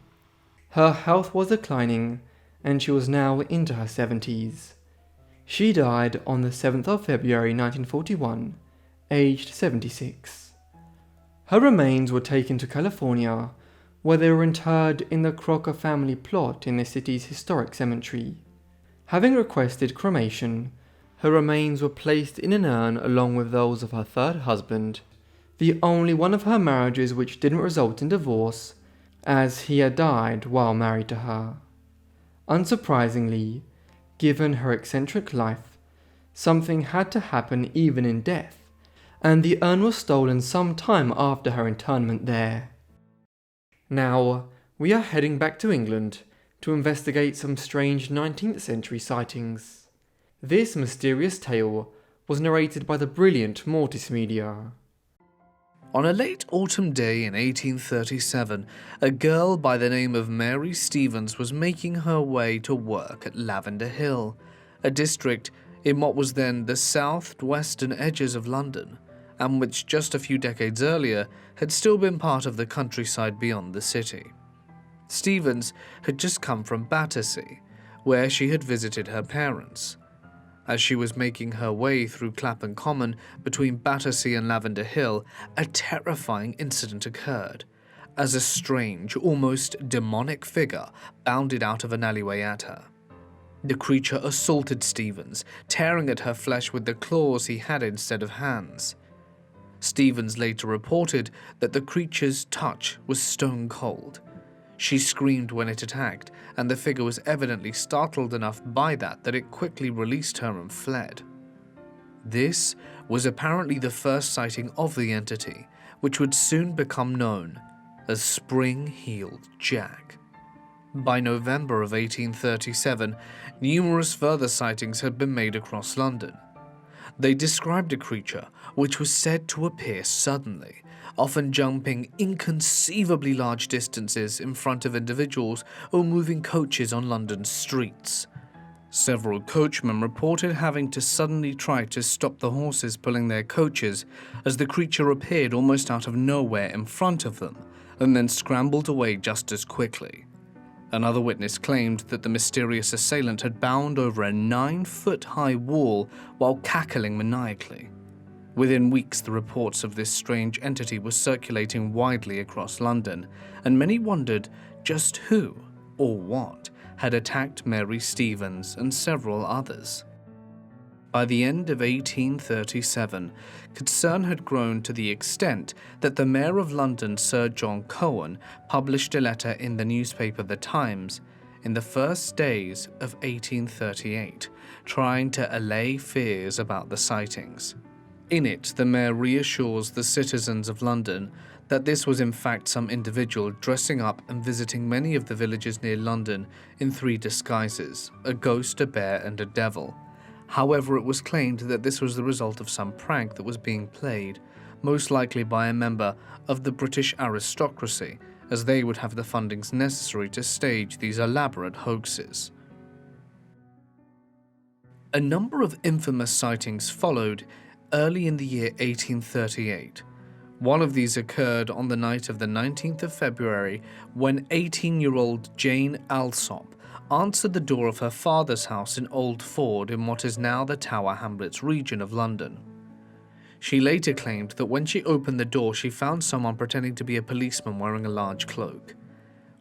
Her health was declining, and she was now into her 70s. She died on the 7th of February 1941, aged 76. Her remains were taken to California, where they were interred in the Crocker family plot in the city's historic cemetery. Having requested cremation, her remains were placed in an urn along with those of her third husband, the only one of her marriages which didn't result in divorce, as he had died while married to her. Unsurprisingly, given her eccentric life, something had to happen even in death, and the urn was stolen some time after her internment there. Now, we are heading back to England to investigate some strange 19th century sightings. This mysterious tale was narrated by the brilliant Mortis Media. On a late autumn day in 1837, a girl by the name of Mary Stevens was making her way to work at Lavender Hill, a district in what was then the south-western edges of London, and which just a few decades earlier had still been part of the countryside beyond the city. Stevens had just come from Battersea, where she had visited her parents. As she was making her way through Clapham Common between Battersea and Lavender Hill, a terrifying incident occurred, as a strange, almost demonic figure bounded out of an alleyway at her. The creature assaulted Stevens, tearing at her flesh with the claws he had instead of hands. Stevens later reported that the creature's touch was stone cold. She screamed when it attacked, and the figure was evidently startled enough by that it quickly released her and fled. This was apparently the first sighting of the entity, which would soon become known as Spring-Heeled Jack. By November of 1837, numerous further sightings had been made across London. They described a creature which was said to appear suddenly, often jumping inconceivably large distances in front of individuals or moving coaches on London's streets. Several coachmen reported having to suddenly try to stop the horses pulling their coaches as the creature appeared almost out of nowhere in front of them and then scrambled away just as quickly. Another witness claimed that the mysterious assailant had bound over a 9-foot-high wall while cackling maniacally. Within weeks, the reports of this strange entity were circulating widely across London, and many wondered just who, or what, had attacked Mary Stevens and several others. By the end of 1837, concern had grown to the extent that the Mayor of London, Sir John Cohen, published a letter in the newspaper The Times in the first days of 1838, trying to allay fears about the sightings. In it, the mayor reassures the citizens of London that this was in fact some individual dressing up and visiting many of the villages near London in 3 disguises: a ghost, a bear, and a devil. However, it was claimed that this was the result of some prank that was being played, most likely by a member of the British aristocracy, as they would have the fundings necessary to stage these elaborate hoaxes. A number of infamous sightings followed, early in the year 1838. One of these occurred on the night of the 19th of February when 18-year-old Jane Alsop answered the door of her father's house in Old Ford in what is now the Tower Hamlets region of London. She later claimed that when she opened the door she found someone pretending to be a policeman wearing a large cloak.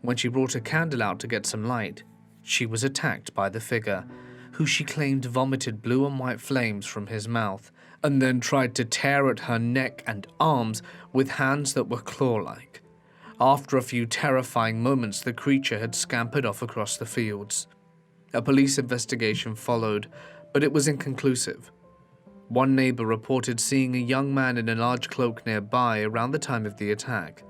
When she brought a candle out to get some light, she was attacked by the figure, who she claimed vomited blue and white flames from his mouth, and then tried to tear at her neck and arms with hands that were claw-like. After a few terrifying moments, the creature had scampered off across the fields. A police investigation followed, but it was inconclusive. One neighbor reported seeing a young man in a large cloak nearby around the time of the attack,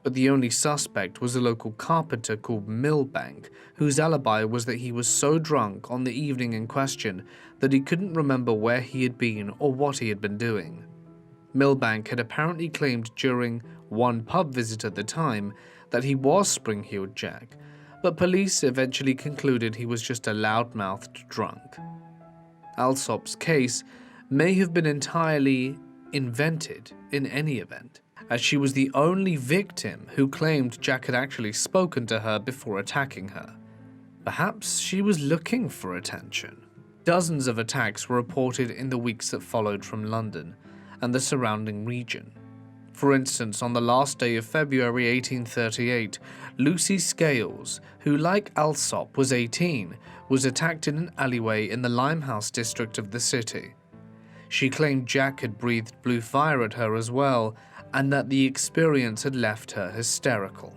but the only suspect was a local carpenter called Milbank, whose alibi was that he was so drunk on the evening in question that he couldn't remember where he had been or what he had been doing. Milbank had apparently claimed during one pub visit at the time that he was Spring-Heeled Jack, but police eventually concluded he was just a loud-mouthed drunk. Alsop's case may have been entirely invented in any event, as she was the only victim who claimed Jack had actually spoken to her before attacking her. Perhaps she was looking for attention. Dozens of attacks were reported in the weeks that followed from London and the surrounding region. For instance, on the last day of February 1838, Lucy Scales, who like Alsop was 18, was attacked in an alleyway in the Limehouse district of the city. She claimed Jack had breathed blue fire at her as well, and that the experience had left her hysterical.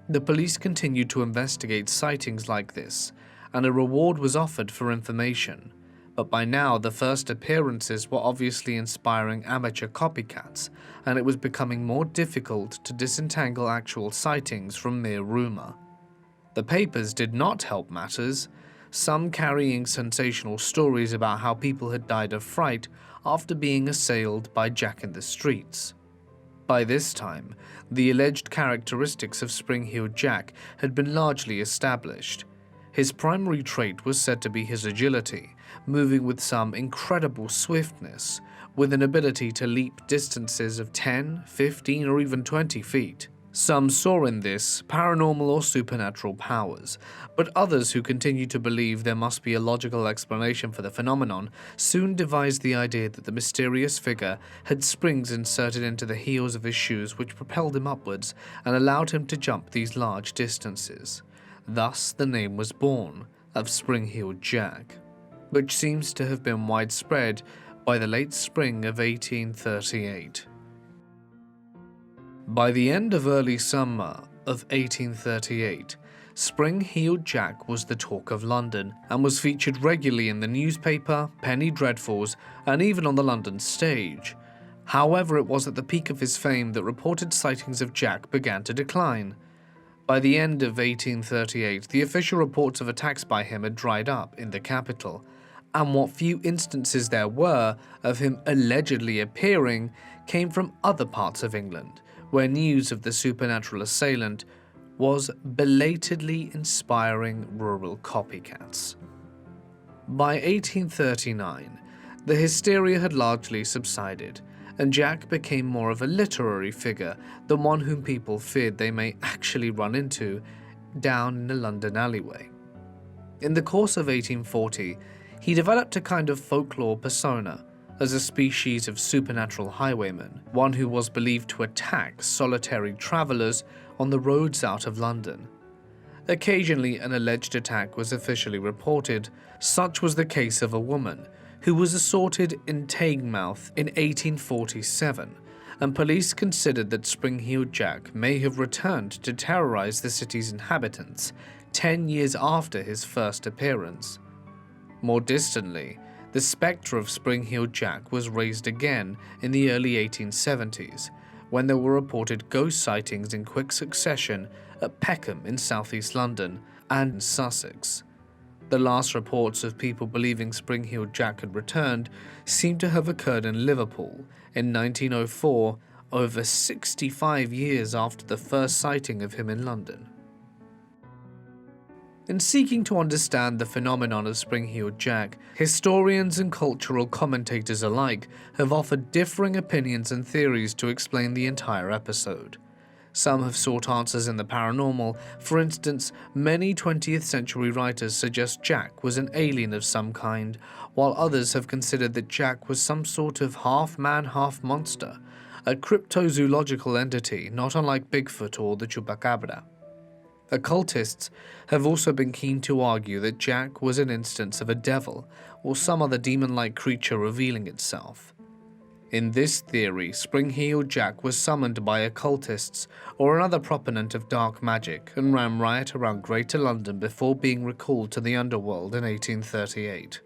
The police continued to investigate sightings like this, and a reward was offered for information, but by now the first appearances were obviously inspiring amateur copycats, and it was becoming more difficult to disentangle actual sightings from mere rumor. The papers did not help matters, some carrying sensational stories about how people had died of fright after being assailed by Jack in the streets. By this time, the alleged characteristics of Spring-Heeled Jack had been largely established. His primary trait was said to be his agility, moving with some incredible swiftness, with an ability to leap distances of 10, 15, or even 20 feet. Some saw in this paranormal or supernatural powers, but others who continued to believe there must be a logical explanation for the phenomenon soon devised the idea that the mysterious figure had springs inserted into the heels of his shoes which propelled him upwards and allowed him to jump these large distances. Thus the name was born of Spring-Heeled Jack, which seems to have been widespread by the late spring of 1838. By the end of early summer of 1838, Spring-Heeled Jack was the talk of London and was featured regularly in the newspaper, penny dreadfuls, and even on the London stage. However, it was at the peak of his fame that reported sightings of Jack began to decline. By the end of 1838, the official reports of attacks by him had dried up in the capital, and what few instances there were of him allegedly appearing came from other parts of England, where news of the supernatural assailant was belatedly inspiring rural copycats. By 1839, the hysteria had largely subsided, and Jack became more of a literary figure than one whom people feared they may actually run into down in a London alleyway. In the course of 1840, he developed a kind of folklore persona, as a species of supernatural highwayman, one who was believed to attack solitary travelers on the roads out of London. Occasionally, an alleged attack was officially reported. Such was the case of a woman who was assaulted in Teignmouth in 1847, and police considered that Spring-Heeled Jack may have returned to terrorize the city's inhabitants 10 years after his first appearance. More distantly, the spectre of Spring-Heeled Jack was raised again in the early 1870s, when there were reported ghost sightings in quick succession at Peckham in southeast London and in Sussex. The last reports of people believing Spring-Heeled Jack had returned seem to have occurred in Liverpool in 1904, over 65 years after the first sighting of him in London. In seeking to understand the phenomenon of Spring-Heeled Jack, historians and cultural commentators alike have offered differing opinions and theories to explain the entire episode. Some have sought answers in the paranormal. For instance, many 20th century writers suggest Jack was an alien of some kind, while others have considered that Jack was some sort of half-man, half-monster, a cryptozoological entity not unlike Bigfoot or the Chupacabra. Occultists have also been keen to argue that Jack was an instance of a devil or some other demon-like creature revealing itself. In this theory, Spring-Heeled Jack was summoned by occultists or another proponent of dark magic and ran riot around Greater London before being recalled to the underworld in 1838.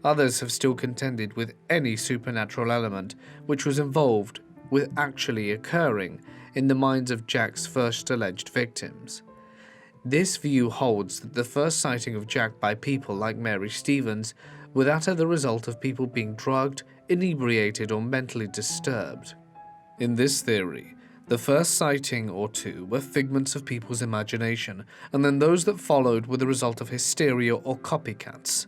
Others have still contended with any supernatural element which was involved with actually occurring in the minds of Jack's first alleged victims. This view holds that the first sighting of Jack by people like Mary Stevens were that of the result of people being drugged, inebriated, or mentally disturbed. In this theory, the first sighting or two were figments of people's imagination, and then those that followed were the result of hysteria or copycats.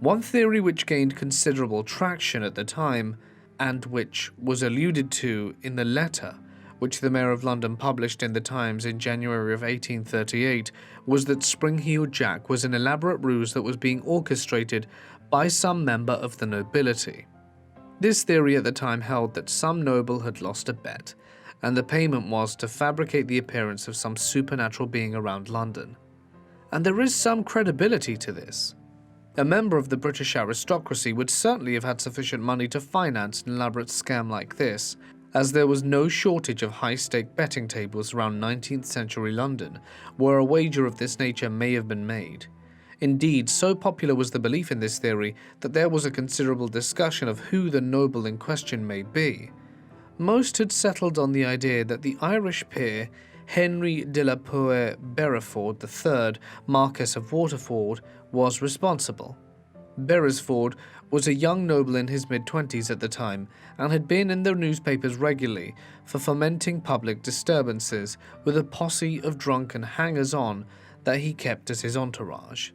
One theory which gained considerable traction at the time, and which was alluded to in the letter which the Mayor of London published in the Times in January of 1838, was that Spring-Heeled Jack was an elaborate ruse that was being orchestrated by some member of the nobility. This theory at the time held that some noble had lost a bet, and the payment was to fabricate the appearance of some supernatural being around London. And there is some credibility to this. A member of the British aristocracy would certainly have had sufficient money to finance an elaborate scam like this, as there was no shortage of high-stake betting tables around 19th century London, where a wager of this nature may have been made. Indeed, so popular was the belief in this theory that there was a considerable discussion of who the noble in question may be. Most had settled on the idea that the Irish peer Henry de la Poer Beresford III, Marquess of Waterford, was responsible. Beresford was a young noble in his mid-20s at the time and had been in the newspapers regularly for fomenting public disturbances with a posse of drunken hangers-on that he kept as his entourage.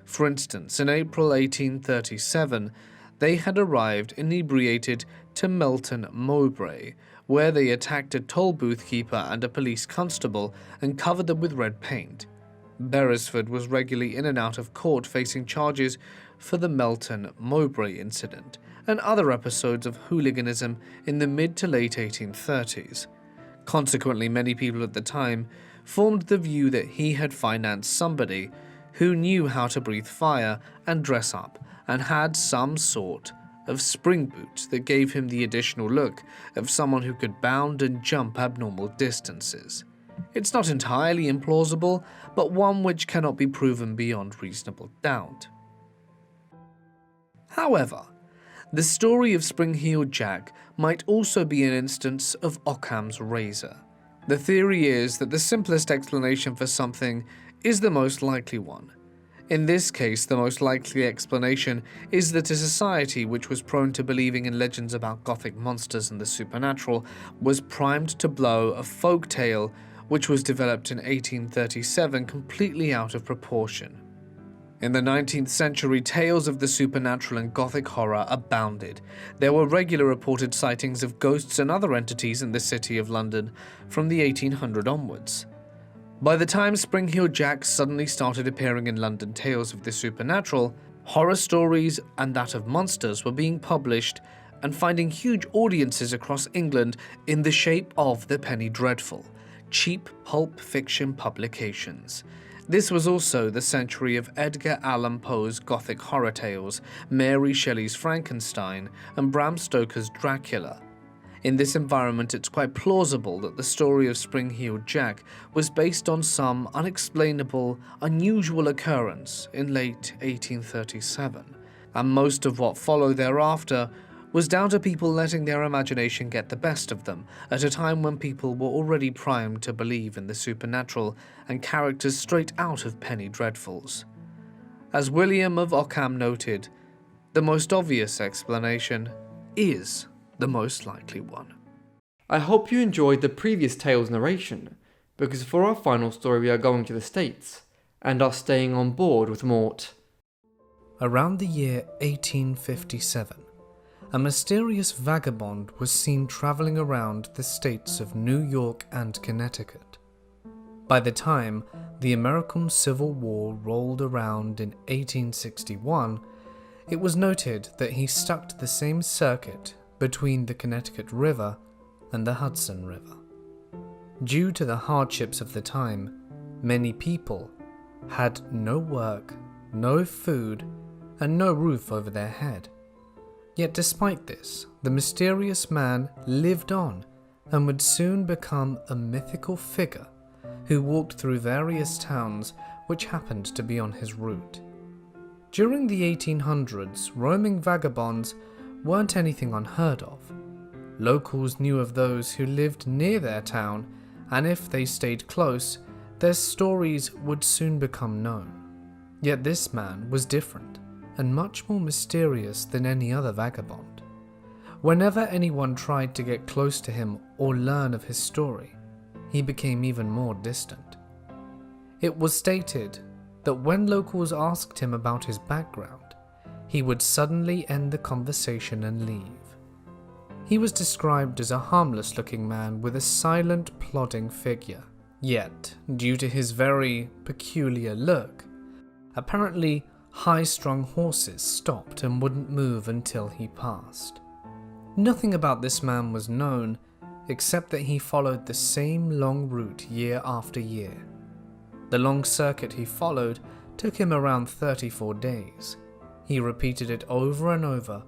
For instance, in April 1837, they had arrived inebriated to Melton Mowbray, where they attacked a toll booth keeper and a police constable and covered them with red paint. Beresford was regularly in and out of court facing charges for the Melton Mowbray incident and other episodes of hooliganism in the mid to late 1830s. Consequently, many people at the time formed the view that he had financed somebody who knew how to breathe fire and dress up and had some sort of spring boot that gave him the additional look of someone who could bound and jump abnormal distances. It's not entirely implausible, but one which cannot be proven beyond reasonable doubt. However, the story of Spring-Heeled Jack might also be an instance of Occam's razor. The theory is that the simplest explanation for something is the most likely one. In this case, the most likely explanation is that a society which was prone to believing in legends about Gothic monsters and the supernatural was primed to blow a folk tale which was developed in 1837 completely out of proportion. In the 19th century, tales of the supernatural and Gothic horror abounded. There were regular reported sightings of ghosts and other entities in the city of London from the 1800s onwards. By the time Spring-Heeled Jack suddenly started appearing in London tales of the supernatural, horror stories and that of monsters were being published and finding huge audiences across England in the shape of the penny dreadful, cheap pulp fiction publications. This was also the century of Edgar Allan Poe's Gothic horror tales, Mary Shelley's Frankenstein, and Bram Stoker's Dracula. In this environment, it's quite plausible that the story of Spring-Heeled Jack was based on some unexplainable, unusual occurrence in late 1837, and most of what followed thereafter was down to people letting their imagination get the best of them at a time when people were already primed to believe in the supernatural and characters straight out of penny dreadfuls. As William of Ockham noted, the most obvious explanation is the most likely one. I hope you enjoyed the previous tale's narration. because for our final story we are going to the States, and are staying on board with Mort. Around the year 1857, a mysterious vagabond was seen travelling around the states of New York and Connecticut. By the time the American Civil War rolled around in 1861, it was noted that he stuck to the same circuit between the Connecticut River and the Hudson River. Due to the hardships of the time, many people had no work, no food, and no roof over their head. Yet despite this, the mysterious man lived on and would soon become a mythical figure who walked through various towns which happened to be on his route. During the 1800s, roaming vagabonds weren't anything unheard of. Locals knew of those who lived near their town, and if they stayed close, their stories would soon become known. Yet this man was different and much more mysterious than any other vagabond. Whenever anyone tried to get close to him or learn of his story, he became even more distant. It was stated that when locals asked him about his background, he would suddenly end the conversation and leave. He was described as a harmless-looking man with a silent, plodding figure. Yet, due to his very peculiar look, apparently high-strung horses stopped and wouldn't move until he passed. Nothing about this man was known, except that he followed the same long route year after year. The long circuit he followed took him around 34 days. He repeated it over and over,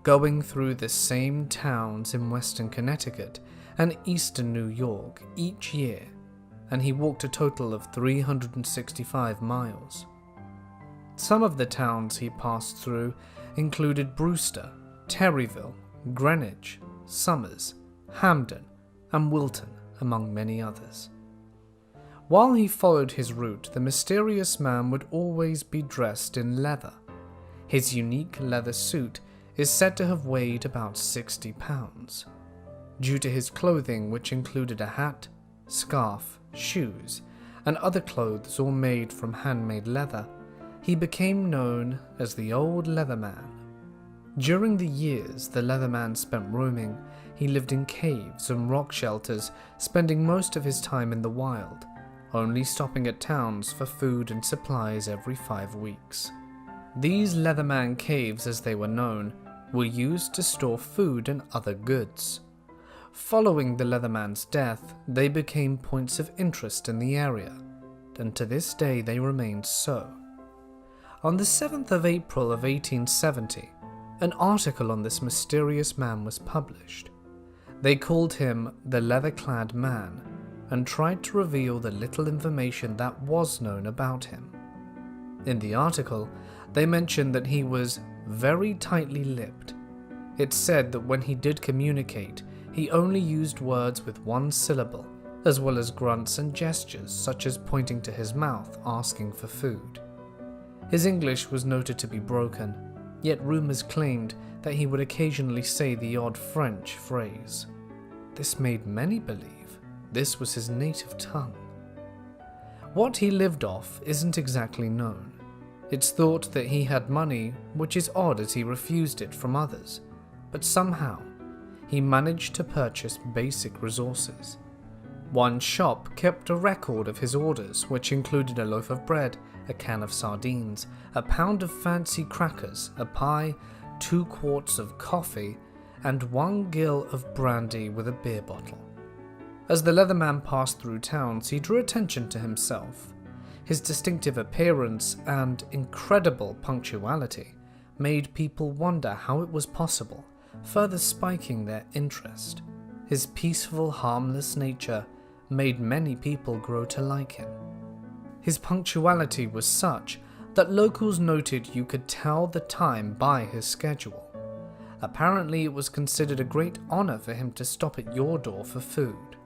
going through the same towns in western Connecticut and eastern New York each year, and he walked a total of 365 miles. Some of the towns he passed through included Brewster, Terryville, Greenwich, Somers, Hamden, and Wilton, among many others. While he followed his route, the mysterious man would always be dressed in leather. His unique leather suit is said to have weighed about 60 pounds. Due to his clothing, which included a hat, scarf, shoes, and other clothes all made from handmade leather, he became known as the Old Leatherman. During the years the Leatherman spent roaming, he lived in caves and rock shelters, spending most of his time in the wild, only stopping at towns for food and supplies every 5 weeks. These Leatherman caves, as they were known, were used to store food and other goods. Following the Leatherman's death, they became points of interest in the area, and to this day they remain so. On the 7th of April of 1870, an article on this mysterious man was published. They called him the Leather-Clad Man and tried to reveal the little information that was known about him. In the article, they mentioned that he was very tightly lipped. It said that when he did communicate, he only used words with one syllable, as well as grunts and gestures such as pointing to his mouth asking for food. His English was noted to be broken, yet rumours claimed that he would occasionally say the odd French phrase. This made many believe this was his native tongue. What he lived off isn't exactly known. It's thought that he had money, which is odd as he refused it from others, but somehow he managed to purchase basic resources. One shop kept a record of his orders, which included a loaf of bread, a can of sardines, a pound of fancy crackers, a pie, 2 quarts of coffee, and 1 gill of brandy with a beer bottle. As the Leatherman passed through towns, he drew attention to himself. His distinctive appearance and incredible punctuality made people wonder how it was possible, further spiking their interest. His peaceful, harmless nature made many people grow to like him. His punctuality was such that locals noted you could tell the time by his schedule. Apparently, it was considered a great honor for him to stop at your door for food.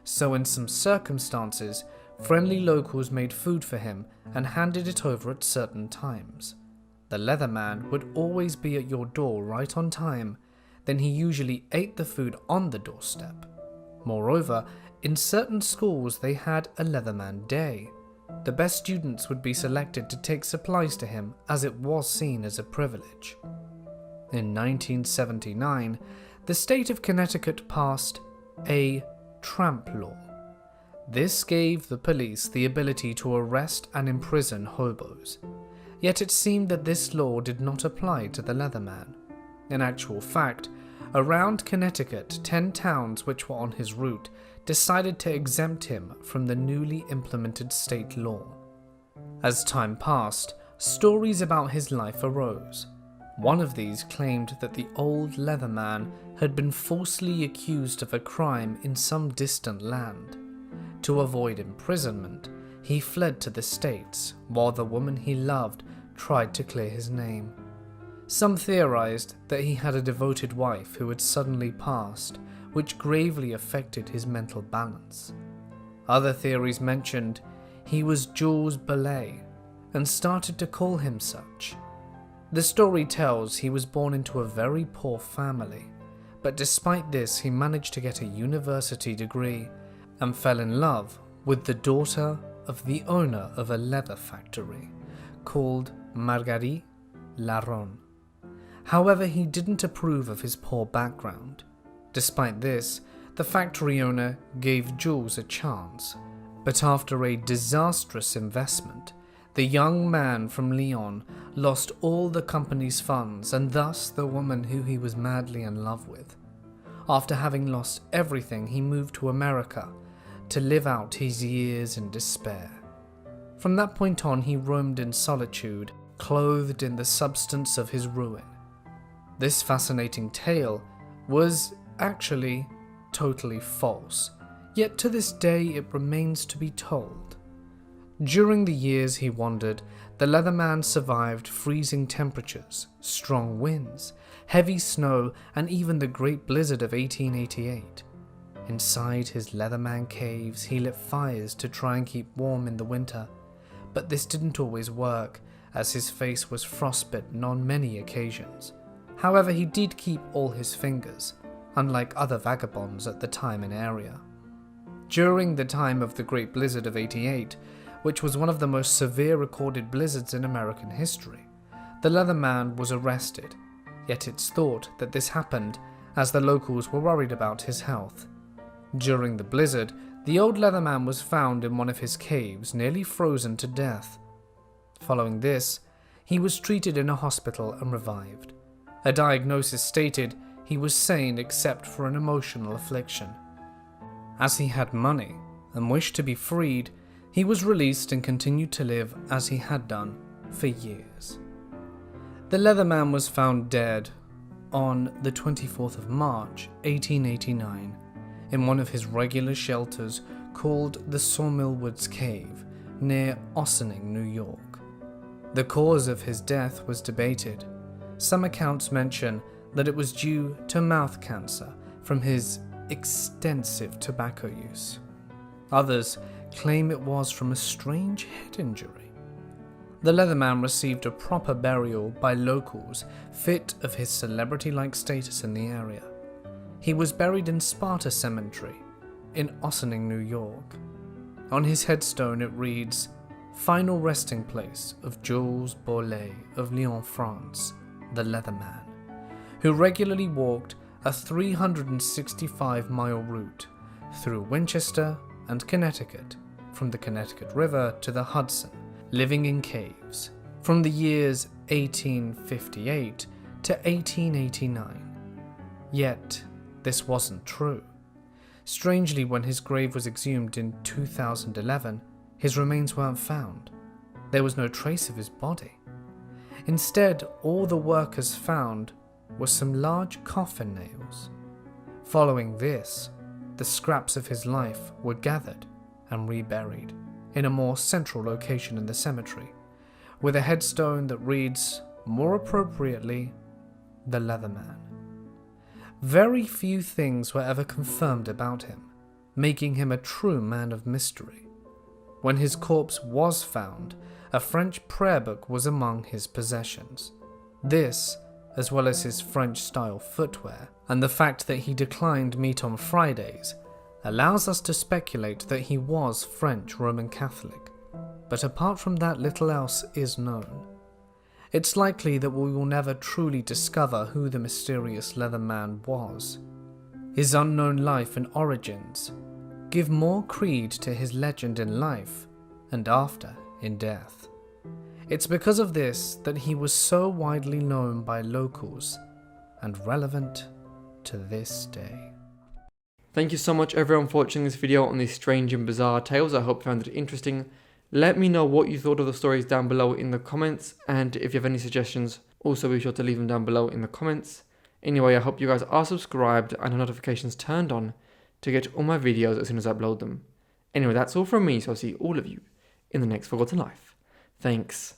So in some circumstances, friendly locals made food for him and handed it over at certain times. The Leatherman would always be at your door right on time, then he usually ate the food on the doorstep. Moreover, In certain schools they had a Leatherman Day. The best students would be selected to take supplies to him, as it was seen as a privilege. In 1979, the state of Connecticut passed a tramp law. This gave the police the ability to arrest and imprison hobos. Yet it seemed that this law did not apply to the Leatherman. In actual fact, around Connecticut, 10 towns which were on his route decided to exempt him from the newly implemented state law. As time passed, stories about his life arose. One of these claimed that the Old Leatherman had been falsely accused of a crime in some distant land. To avoid imprisonment, he fled to the States, while the woman he loved tried to clear his name. Some theorized that he had a devoted wife who had suddenly passed, which gravely affected his mental balance. Other theories mentioned he was Jules Belay and started to call him such. The story tells he was born into a very poor family, but despite this he managed to get a university degree and fell in love with the daughter of the owner of a leather factory called Marguerite Laron. However, he didn't approve of his poor background. Despite this, the factory owner gave Jules a chance, but after a disastrous investment, the young man from Lyon lost all the company's funds and thus the woman who he was madly in love with. After having lost everything, he moved to America to live out his years in despair. From that point on, he roamed in solitude, clothed in the substance of his ruin. This fascinating tale was actually totally false, yet to this day it remains to be told. During the years he wandered, the Leatherman survived freezing temperatures, strong winds, heavy snow, and even the Great Blizzard of 1888. Inside his Leatherman caves, he lit fires to try and keep warm in the winter, but this didn't always work, as his face was frostbitten on many occasions. However, he did keep all his fingers, unlike other vagabonds at the time and area. During the time of the Great Blizzard of '88, which was one of the most severe recorded blizzards in American history, the Leatherman was arrested, yet it's thought that this happened as the locals were worried about his health. During the blizzard, the Old Leatherman was found in one of his caves, nearly frozen to death. Following this, he was treated in a hospital and revived. A diagnosis stated he was sane except for an emotional affliction. As he had money and wished to be freed, he was released and continued to live as he had done for years. The Leatherman was found dead on the 24th of March, 1889, in one of his regular shelters called the Sawmill Woods Cave, near Ossining, New York. The cause of his death was debated. Some accounts mention that it was due to mouth cancer from his extensive tobacco use. Others claim it was from a strange head injury. The Leatherman received a proper burial by locals fit of his celebrity-like status in the area. He was buried in Sparta Cemetery in Ossining, New York. On his headstone it reads, "Final resting place of Jules Borlet of Lyon, France, the Leatherman, who regularly walked a 365-mile route through Winchester and Connecticut, from the Connecticut River to the Hudson, living in caves, from the years 1858 to 1889. Yet, this wasn't true. Strangely, when his grave was exhumed in 2011, his remains weren't found. There was no trace of his body. Instead, all the workers found were some large coffin nails. Following this, the scraps of his life were gathered and reburied in a more central location in the cemetery, with a headstone that reads, more appropriately, the Leatherman. Very few things were ever confirmed about him, making him a true man of mystery. When his corpse was found, a French prayer book was among his possessions. This, as well as his French-style footwear, and the fact that he declined meat on Fridays, allows us to speculate that he was French Roman Catholic, but apart from that little else is known. It's likely that we will never truly discover who the mysterious Leatherman was. His unknown life and origins give more creed to his legend in life and after in death. It's because of this that he was so widely known by locals and relevant to this day. Thank you so much everyone for watching this video on these strange and bizarre tales. I hope you found it interesting. Let me know what you thought of the stories down below in the comments, and if you have any suggestions, also be sure to leave them down below in the comments. Anyway, I hope you guys are subscribed and have notifications turned on to get all my videos as soon as I upload them. Anyway, that's all from me, so I'll see all of you in the next Forgotten Life. Thanks.